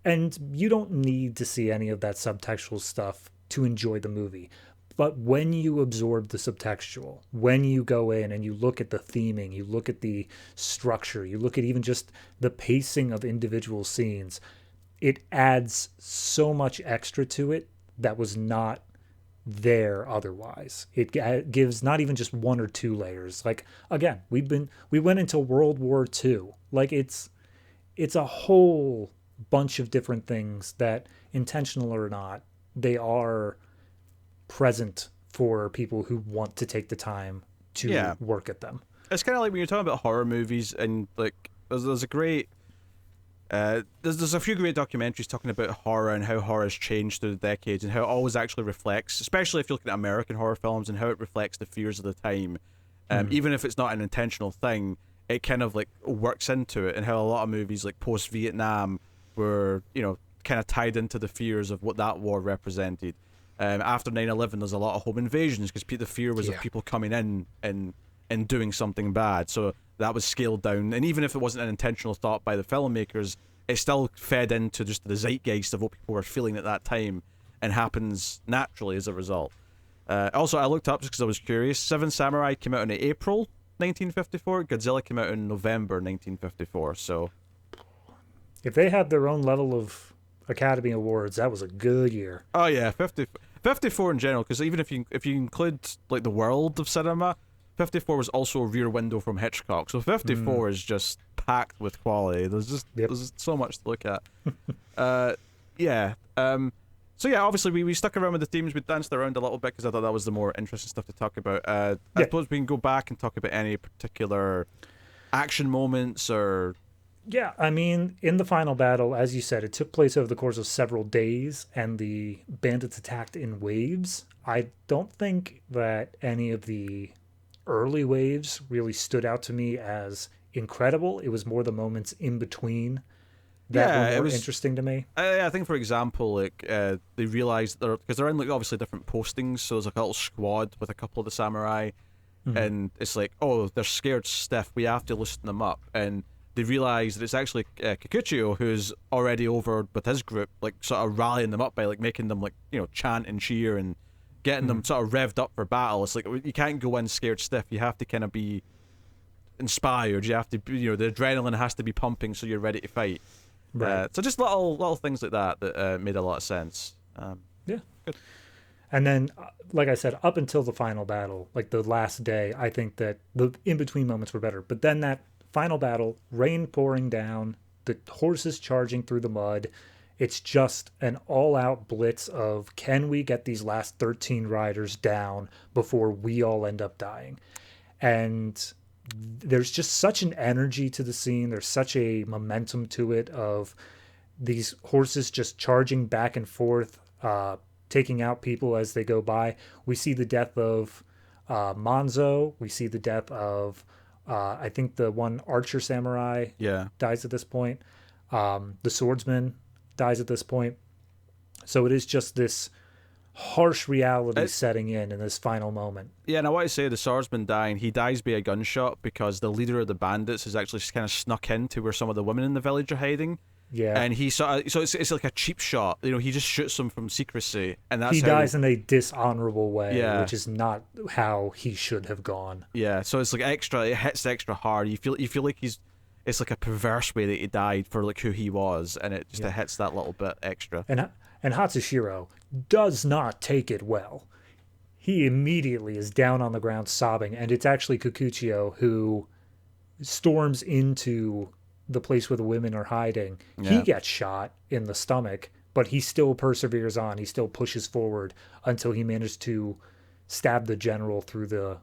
and you don't need to see any of that subtextual stuff to enjoy the movie. But when you absorb the subtextual, when you go in and you look at the theming, you look at the structure, you look at even just the pacing of individual scenes, it adds so much extra to it that was not there otherwise. It gives not even just one or two layers. Like, again, we went into World War II. Like, it's a whole bunch of different things that, intentional or not, they are present for people who want to take the time to work at them. It's kind of like when you're talking about horror movies, and like there's a great there's a few great documentaries talking about horror and how horror has changed through the decades and how it always actually reflects, especially if you're looking at American horror films, and how it reflects the fears of the time. Even if it's not an intentional thing, it kind of like works into it, and how a lot of movies like post-Vietnam were kind of tied into the fears of what that war represented. After 9/11, there's a lot of home invasions because the fear was of people coming in and doing something bad. So that was scaled down. And even if it wasn't an intentional thought by the filmmakers, it still fed into just the zeitgeist of what people were feeling at that time and happens naturally as a result. Also, I looked up just because I was curious. Seven Samurai came out in April 1954. Godzilla came out in November 1954. So if they had their own level of Academy Awards, that was a good year. Oh yeah, 54 in general, because even if you include like the world of cinema, 54 was also a Rear Window from Hitchcock. So 54 is just packed with quality. There's so much to look at. So yeah, obviously we stuck around with the themes. We danced around a little bit because I thought that was the more interesting stuff to talk about. I suppose we can go back and talk about any particular action moments or... Yeah, I mean, in the final battle, as you said, it took place over the course of several days, and the bandits attacked in waves. I don't think that any of the early waves really stood out to me as incredible. It was more the moments in between that were more interesting to me. I think, for example, like they realized because they're in like obviously different postings, so there's like a little squad with a couple of the samurai, and it's like, oh, they're scared stiff. We have to loosen them up, and they realize that it's actually Kikuchiyo who's already over with his group, like sort of rallying them up by like making them like chant and cheer and getting them sort of revved up for battle. It's like you can't go in scared stiff. You have to kind of be inspired. You have to, the adrenaline has to be pumping so you're ready to fight. Right. So just little things like that made a lot of sense. Yeah. Good. And then, like I said, up until the final battle, like the last day, I think that the in between moments were better. But then that final battle, rain pouring down, the horses charging through the mud, it's just an all out blitz of can we get these last 13 riders down before we all end up dying? And there's just such an energy to the scene. There's such a momentum to it of these horses just charging back and forth, taking out people as they go by. We see the death of Monzo. We see the death of, I think, the one archer samurai Yeah. dies at this point. The swordsman dies at this point. So it is just this harsh reality setting in this final moment. Yeah, and I want to say the swordsman dying, he dies by a gunshot because the leader of the bandits has actually kind of snuck into where some of the women in the village are hiding. Yeah. And he so it's like a cheap shot. You know, he just shoots them from secrecy, and that's he how dies in a dishonorable way, Yeah. which is not how he should have gone. Yeah, so it's like extra. It hits extra hard. You feel like it's like a perverse way that he died for like who he was, and it just it hits that little bit extra. And Hatsushiro does not take it well. He immediately is down on the ground sobbing, and it's actually Kikuchiyo who storms into the place where the women are hiding. Yeah. He gets shot in the stomach, but he still perseveres on. He still pushes forward until he manages to stab the general through the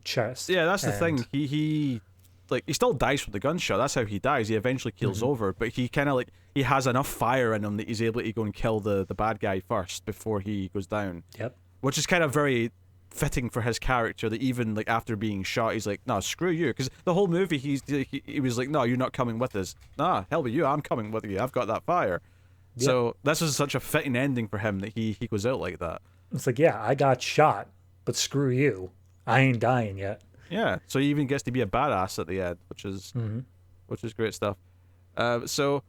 chest. Yeah, that's the thing. He like he still dies from the gunshot. That's how he dies. He eventually keels over, but he kind of like he has enough fire in him that he's able to go and kill the bad guy first before he goes down. Yep. Which is kind of very fitting for his character, that even like after being shot he's like, no, screw you, because the whole movie he was like, no, you're not coming with us. Nah, hell with you, I'm coming with you, I've got that fire. Yep. So this is such a fitting ending for him that he goes out like that. It's like, yeah, I got shot, but screw you, I ain't dying yet. Yeah, so he even gets to be a badass at the end, which is great stuff. So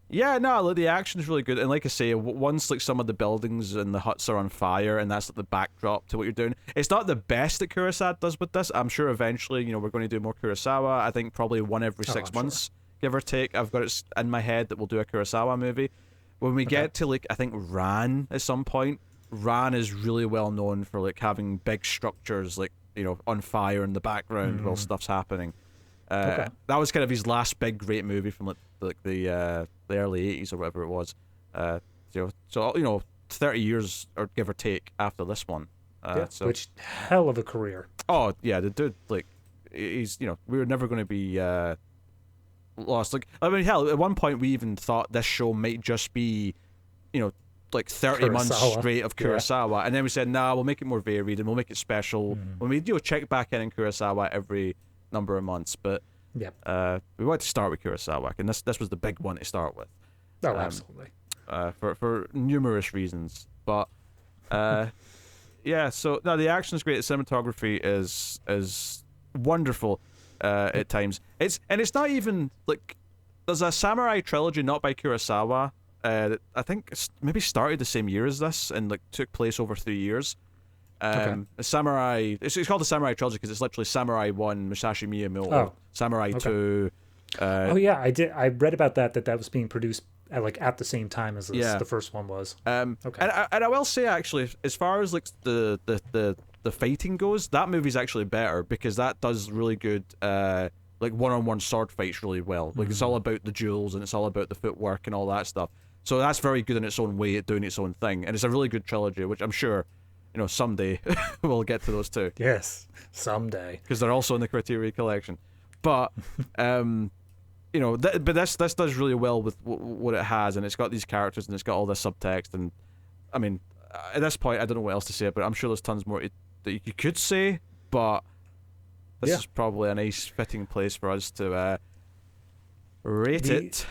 yeah, no, the action's really good, and like I say, once like some of the buildings and the huts are on fire, and that's like the backdrop to what you're doing. It's not the best that Kurosawa does with this. I'm sure eventually, we're going to do more Kurosawa. I think probably one every 6 months, give or take. I've got it in my head that we'll do a Kurosawa movie. When we get to like, I think Ran at some point, Ran is really well known for like having big structures like on fire in the background while stuff's happening. That was kind of his last big great movie from like the early 80s or whatever it was. So 30 years or give or take after this one. Which hell of a career. Oh yeah, the dude, like, he's we were never going to be lost. Like, I mean, hell, at one point we even thought this show might just be like 30 months straight of Kurosawa, and then we said, nah, we'll make it more varied and we'll make it special when we check back in Kurosawa every number of months. But we wanted to start with Kurosawa, and this was the big one to start with. Oh, absolutely. For numerous reasons, but yeah. So no, the action is great. The cinematography is wonderful at times. It's not even like there's a samurai trilogy not by Kurosawa. I think maybe started the same year as this and like took place over 3 years. Samurai. It's called the Samurai trilogy because it's literally Samurai 1, Musashi Miyamoto, Samurai 2. I read about that was being produced at the same time as this, the first one was. And I will say, actually, as far as like the fighting goes, that movie's actually better because that does really good like one-on-one sword fights really well. Like it's all about the duels and it's all about the footwork and all that stuff. So that's very good in its own way at doing its own thing, and it's a really good trilogy, which I'm sure someday we'll get to those too. Yes, someday, because they're also in the Criterion collection. But but this does really well with what it has, and it's got these characters and it's got all this subtext, and I mean, at this point I don't know what else to say, but I'm sure there's tons more that you could say, but this is probably a nice fitting place for us to rate it.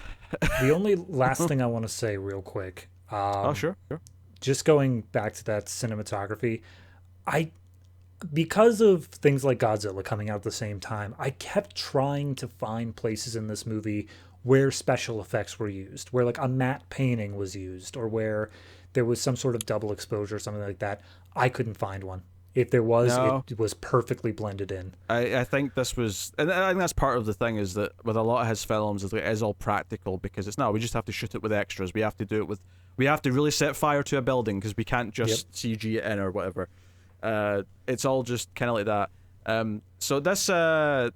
The only last thing I want to say real quick. Sure. Just going back to that cinematography, because of things like Godzilla coming out at the same time, I kept trying to find places in this movie where special effects were used, where like a matte painting was used, or where there was some sort of double exposure or something like that. I couldn't find one If there was, No. it was perfectly blended in. I think this was, and I think that's part of the thing is that with a lot of his films, it is all practical because it's no, we just have to shoot it with extras. We have to do it with, we have to really set fire to a building because we can't just CG it in or whatever. It's all just kind of like that. So this, it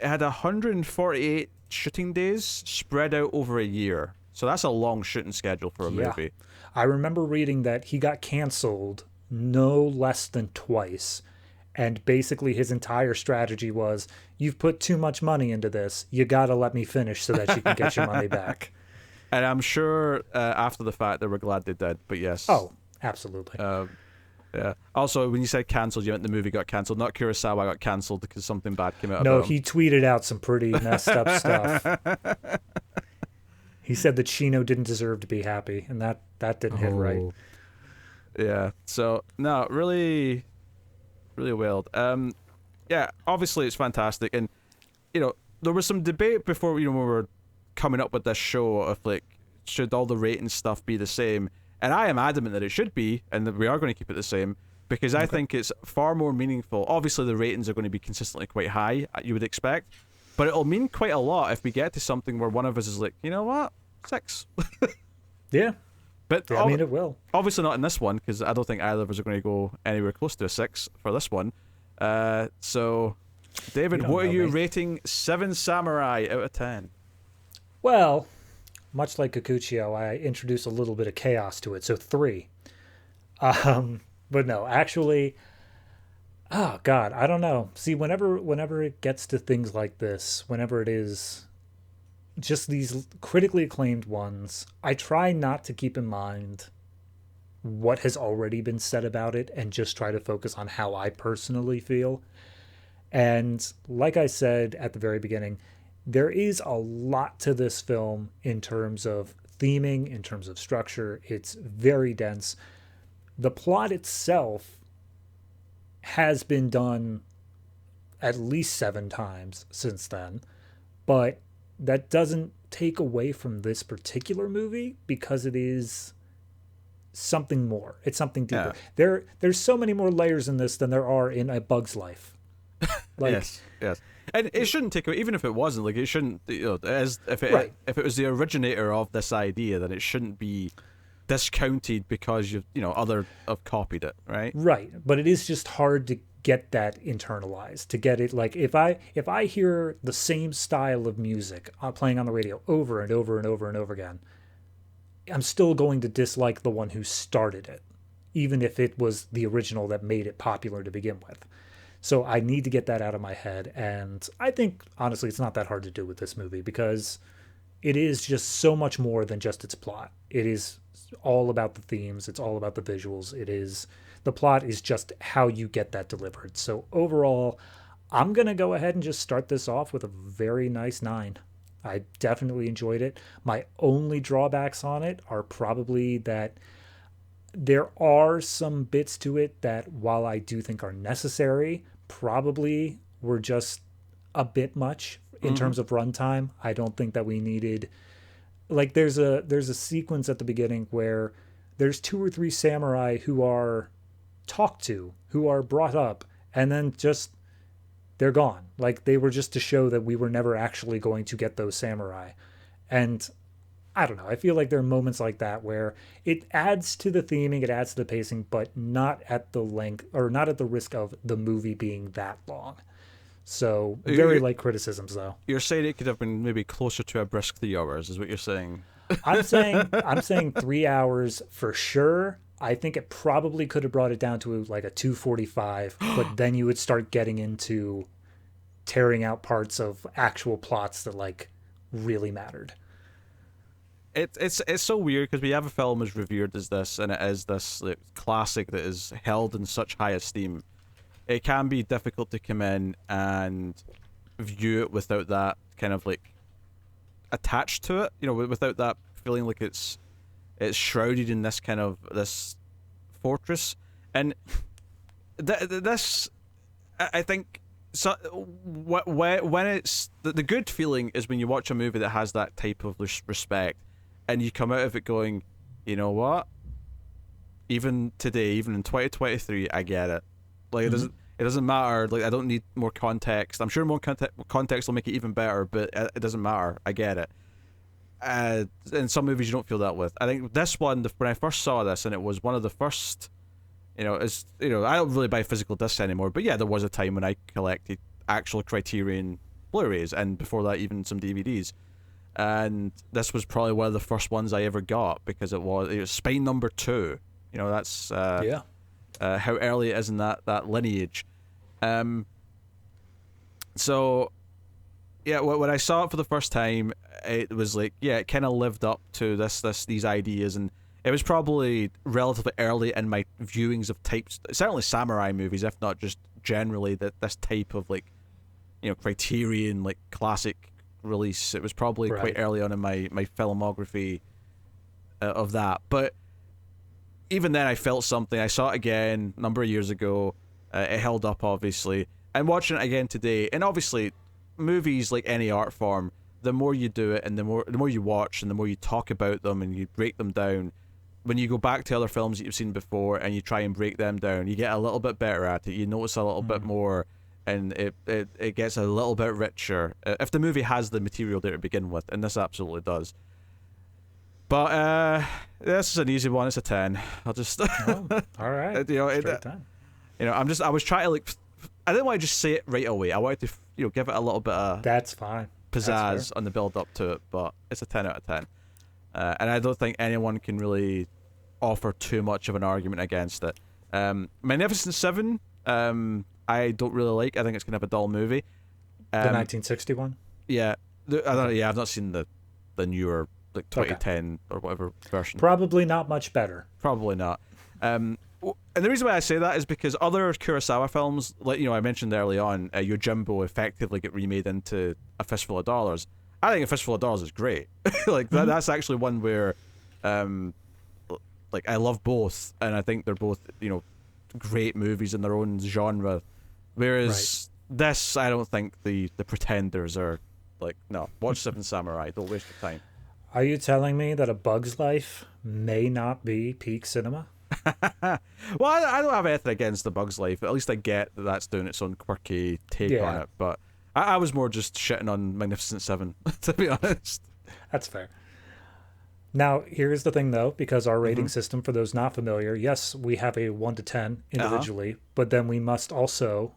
had 148 shooting days spread out over a year. So that's a long shooting schedule for a movie. I remember reading that he got canceled no less than twice. And basically his entire strategy was, you've put too much money into this. You got to let me finish so that you can get your money back. And I'm sure after the fact they were glad they did. But yes. Oh, absolutely. Yeah. Also, when you said cancelled, you meant the movie got cancelled, not Kurosawa got cancelled because something bad came out No, about him. he tweeted out some pretty messed up stuff. He said that Shino didn't deserve to be happy, and that didn't hit right. Yeah. So, no, really, really wild. Yeah, obviously it's fantastic. And, you know, there was some debate before, you know, when we were coming up with this show of, like, should all the rating stuff be the same? And I am adamant that it should be, and that we are going to keep it the same, because I think it's far more meaningful. Obviously, the ratings are going to be consistently quite high, you would expect, but it'll mean quite a lot if we get to something where one of us is like, you know what, 6. Yeah. But I mean, it will. Obviously not in this one, because I don't think either of us are going to go anywhere close to a 6 for this one. So, David, what are you rating Seven Samurai out of 10? Well, much like Kikuchio, I introduced a little bit of chaos to it, so 3. But no, actually, oh God, I don't know. See, whenever it gets to things like this, whenever it is just these critically acclaimed ones, I try not to keep in mind what has already been said about it and just try to focus on how I personally feel. And like I said at the very beginning, there is a lot to this film in terms of theming, in terms of structure. It's very dense. The plot itself has been done at least 7 times since then, but that doesn't take away from this particular movie because it is something more. It's something deeper. Yeah. There's so many more layers in this than there are in A Bug's Life. Like, yes. And it shouldn't take away, even if it wasn't, like, it shouldn't, you know, if it was the originator of this idea, then it shouldn't be discounted because other have copied it, right? Right. But it is just hard to get that internalized, to get it, like, if I hear the same style of music playing on the radio over and over and over and over again, I'm still going to dislike the one who started it, even if it was the original that made it popular to begin with. So I need to get that out of my head, and I think, honestly, it's not that hard to do with this movie because it is just so much more than just its plot. It is all about the themes. It's all about the visuals. The plot is just how you get that delivered. So overall, I'm going to go ahead and just start this off with a very nice 9. I definitely enjoyed it. My only drawbacks on it are probably that there are some bits to it that, while I do think are necessary, probably were just a bit much in terms of runtime. I don't think that we needed, like, there's a sequence at the beginning where there's 2 or 3 samurai who are talked to, who are brought up, and then just they're gone. Like, they were just to show that we were never actually going to get those samurai. And I don't know, I feel like there are moments like that where it adds to the theming, it adds to the pacing, but not at the length, or not at the risk of the movie being that long. So, very light criticisms, though. You're saying it could have been maybe closer to a brisk 3 hours, is what you're saying? I'm saying 3 hours for sure. I think it probably could have brought it down to like a 2:45, but then you would start getting into tearing out parts of actual plots that, like, really mattered. It's so weird because we have a film as revered as this, and it is this, like, classic that is held in such high esteem. It can be difficult to come in and view it without that kind of, like, attached to it, without that feeling like it's shrouded in this kind of this fortress. And this, I think, so when it's the good feeling is when you watch a movie that has that type of respect, and you come out of it going, you know what, even today, even in 2023, I get it. Like, it doesn't matter. Like, I don't need more context. I'm sure more context will make it even better, but it doesn't matter. I get it. In some movies, you don't feel that with. I think this one, when I first saw this, and it was one of the first, I don't really buy physical discs anymore, but yeah, there was a time when I collected actual Criterion Blu-rays, and before that, even some DVDs. And this was probably one of the first ones I ever got, because it was Spine number 2. That's how early it is in that lineage. So yeah, when I saw it for the first time, it was like, yeah, it kind of lived up to these ideas, and it was probably relatively early in my viewings of types, certainly samurai movies, if not just generally this type of, like, Criterion, like, classic release. It was probably quite early on in my filmography of that. But even then, I felt something. I saw it again a number of years ago. It held up, obviously. And watching it again today, and obviously, movies, like any art form, the more you do it, and the more you watch, and the more you talk about them, and you break them down, when you go back to other films that you've seen before and you try and break them down, you get a little bit better at it. You notice a little bit more, and it gets a little bit richer if the movie has the material there to begin with, and this absolutely does. But this is an easy one. It's a 10. I'll just all right. I was trying to, like, I didn't want to just say it right away. I wanted to give it a little bit of that's fine pizzazz on the build up to it, but it's a 10 out of 10. And I don't think anyone can really offer too much of an argument against it. Magnificent Seven, I don't really like. I think it's kind of a dull movie. The 1961? Yeah. I don't know. Yeah, I've not seen the newer, like, 2010 or whatever version. Probably not much better. Probably not. And the reason why I say that is because other Kurosawa films, like, I mentioned early on, Yojimbo effectively get remade into A Fistful of Dollars. I think A Fistful of Dollars is great. Like, that's actually one where, like, I love both, and I think they're both, great movies in their own genre. Whereas this, I don't think the pretenders are, like, no, watch Seven Samurai, don't waste your time. Are you telling me that A Bug's Life may not be peak cinema? Well, I don't have anything against The Bug's Life. At least I get that that's doing its own quirky take on it. But I was more just shitting on Magnificent Seven, to be honest. That's fair. Now, here's the thing, though, because our rating system, for those not familiar, yes, we have a 1 to 10 individually, but then we must also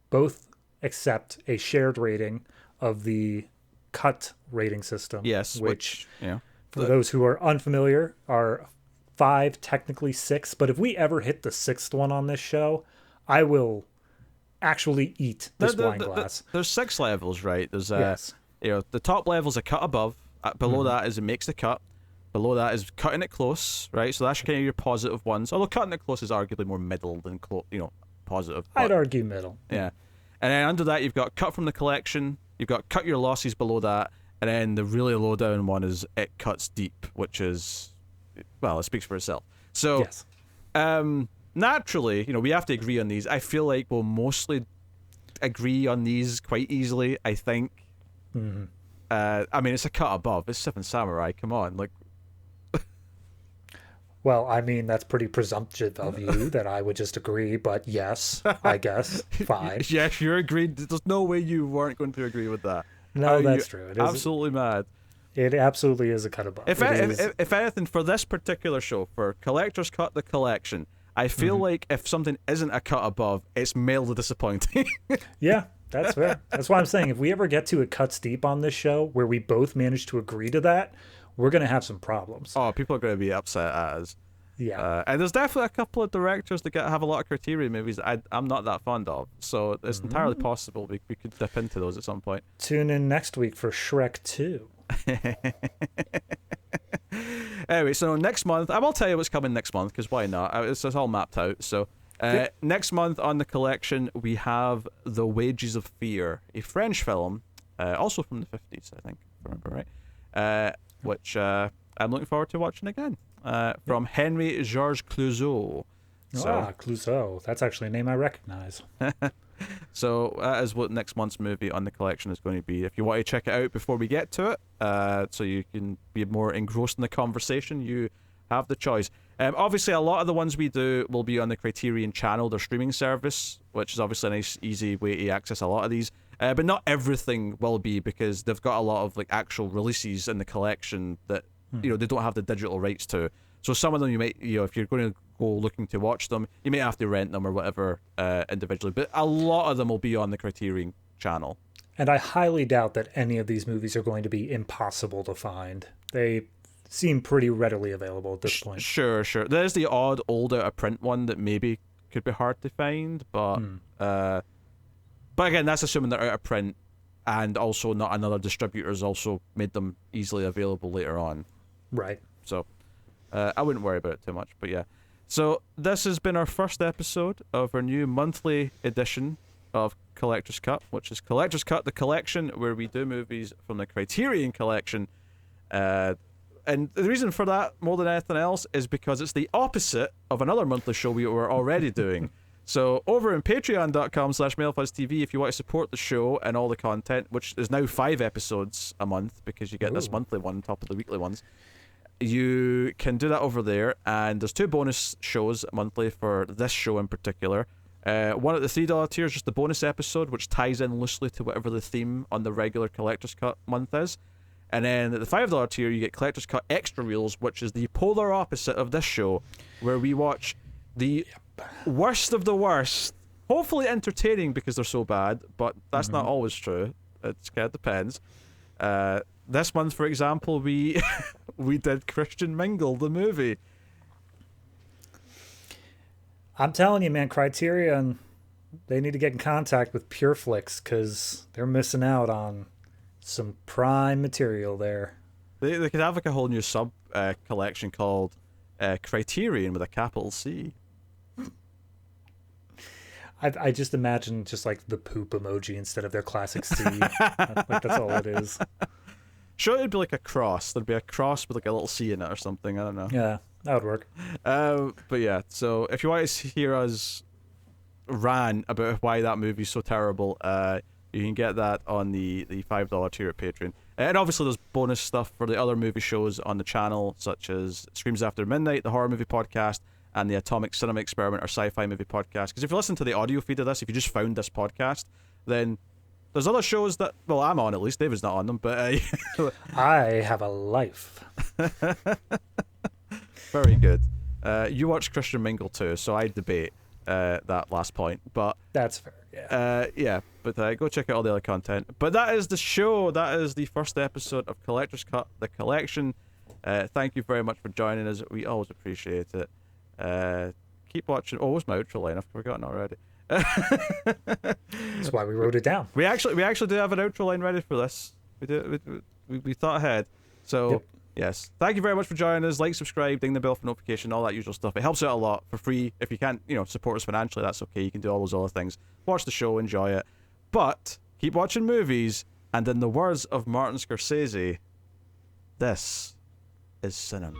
both accept a shared rating of the cut rating system. Yes, which for those who are unfamiliar, are 5, technically 6, but if we ever hit the 6th one on this show, I will actually eat this wine glass. There's 6 levels, right? There's yes. The top level's a cut above. Below that is it makes the cut. Below that is cutting it close, right? So that's kind of your positive ones. Although cutting it close is arguably more middle than positive. I'd argue middle. Yeah. And then under that, you've got cut from the collection. You've got cut your losses below that, and then the really low down one is it cuts deep, which is, well, it speaks for itself. So, yes. Naturally, we have to agree on these. I feel like we'll mostly agree on these quite easily, I think. I mean, it's a cut above. It's Seven Samurai. Come on, like. Well, I mean, that's pretty presumptive of you that I would just agree, but yes, I guess, fine. Yes, you're agreed. There's no way you weren't going to agree with that. No, that's true. It is absolutely mad. It absolutely is a cut above. If anything, for this particular show, for Collector's Cut, the collection, I feel like if something isn't a cut above, it's mildly disappointing. Yeah, that's fair. That's why I'm saying if we ever get to a cuts deep on this show where we both manage to agree to that, we're going to have some problems. Oh, people are going to be upset at us. Yeah. And there's definitely a couple of directors that have a lot of Criterion movies that I'm not that fond of. So it's entirely possible we could dip into those at some point. Tune in next week for Shrek 2. Anyway, so next month, I will tell you what's coming next month, because why not? It's all mapped out. So next month on the collection, we have The Wages of Fear, a French film, also from the 50s, I think, if I remember right, which I'm looking forward to watching again, from Henry Georges Clouzot. Clouzot. That's actually a name I recognize. So that is what next month's movie on the collection is going to be. If you want to check it out before we get to it, so you can be more engrossed in the conversation, you have the choice. Obviously, a lot of the ones we do will be on the Criterion Channel, their streaming service, which is obviously a nice, easy way to access a lot of these. But not everything will be, because they've got a lot of like actual releases in the collection that they don't have the digital rights to. So some of them you might, if you're going to go looking to watch them, you may have to rent them or whatever individually. But a lot of them will be on the Criterion Channel. And I highly doubt that any of these movies are going to be impossible to find. They seem pretty readily available at this point. Sure. There's the odd old out of print one that maybe could be hard to find, but again, that's assuming they're out of print, and also not another distributor's also made them easily available later on. Right. So I wouldn't worry about it too much, but yeah. So this has been our first episode of our new monthly edition of Collector's Cut, which is Collector's Cut, the collection, where we do movies from the Criterion Collection. And the reason for that, more than anything else, is because it's the opposite of another monthly show we were already doing. So over in patreon.com/MailFuzzTV, if you want to support the show and all the content, which is now 5 episodes a month, because you get this monthly one on top of the weekly ones, you can do that over there. And there's 2 bonus shows monthly for this show in particular. One at the $3 tier is just the bonus episode, which ties in loosely to whatever the theme on the regular Collector's Cut month is. And then at the $5 tier, you get Collector's Cut Extra Reels, which is the polar opposite of this show, where we watch the worst of the worst, hopefully entertaining because they're so bad, but that's not always true. It kind of depends. This month, for example, we did Christian Mingle, the movie. I'm telling you, man, Criterion, they need to get in contact with PureFlix, because they're missing out on some prime material there. They could have like a whole new sub collection called Criterion with a capital C. I just imagine just like the poop emoji instead of their classic C. Like that's all it is. Sure, it'd be like a cross. There'd be a cross with like a little C in it or something. I don't know. Yeah, that would work. But yeah, so if you want to hear us rant about why that movie's so terrible, you can get that on the $5 tier at Patreon. And obviously there's bonus stuff for the other movie shows on the channel, such as Screams After Midnight, the horror movie podcast, and the Atomic Cinema Experiment, or sci-fi movie podcast. Because if you listen to the audio feed of this, if you just found this podcast, then there's other shows that, well, I'm on at least. David's not on them, but I have a life. Very good. You watched Christian Mingle too, so I debate that last point, but that's fair. Yeah. But go check out all the other content. But that is the show. That is the first episode of Collector's Cut, the collection. Thank you very much for joining us. We always appreciate it. Keep watching. Oh, what's my outro line? I've forgotten already. That's why we wrote it down. We actually do have an outro line ready for this. We thought ahead. So Yep. Yes, thank you very much for joining us. Like, subscribe, ding the bell for notification, all that usual stuff. It helps out a lot for free. If you can't, support us financially, that's okay. You can do all those other things. Watch the show, enjoy it, but keep watching movies. And in the words of Martin Scorsese, this is cinema.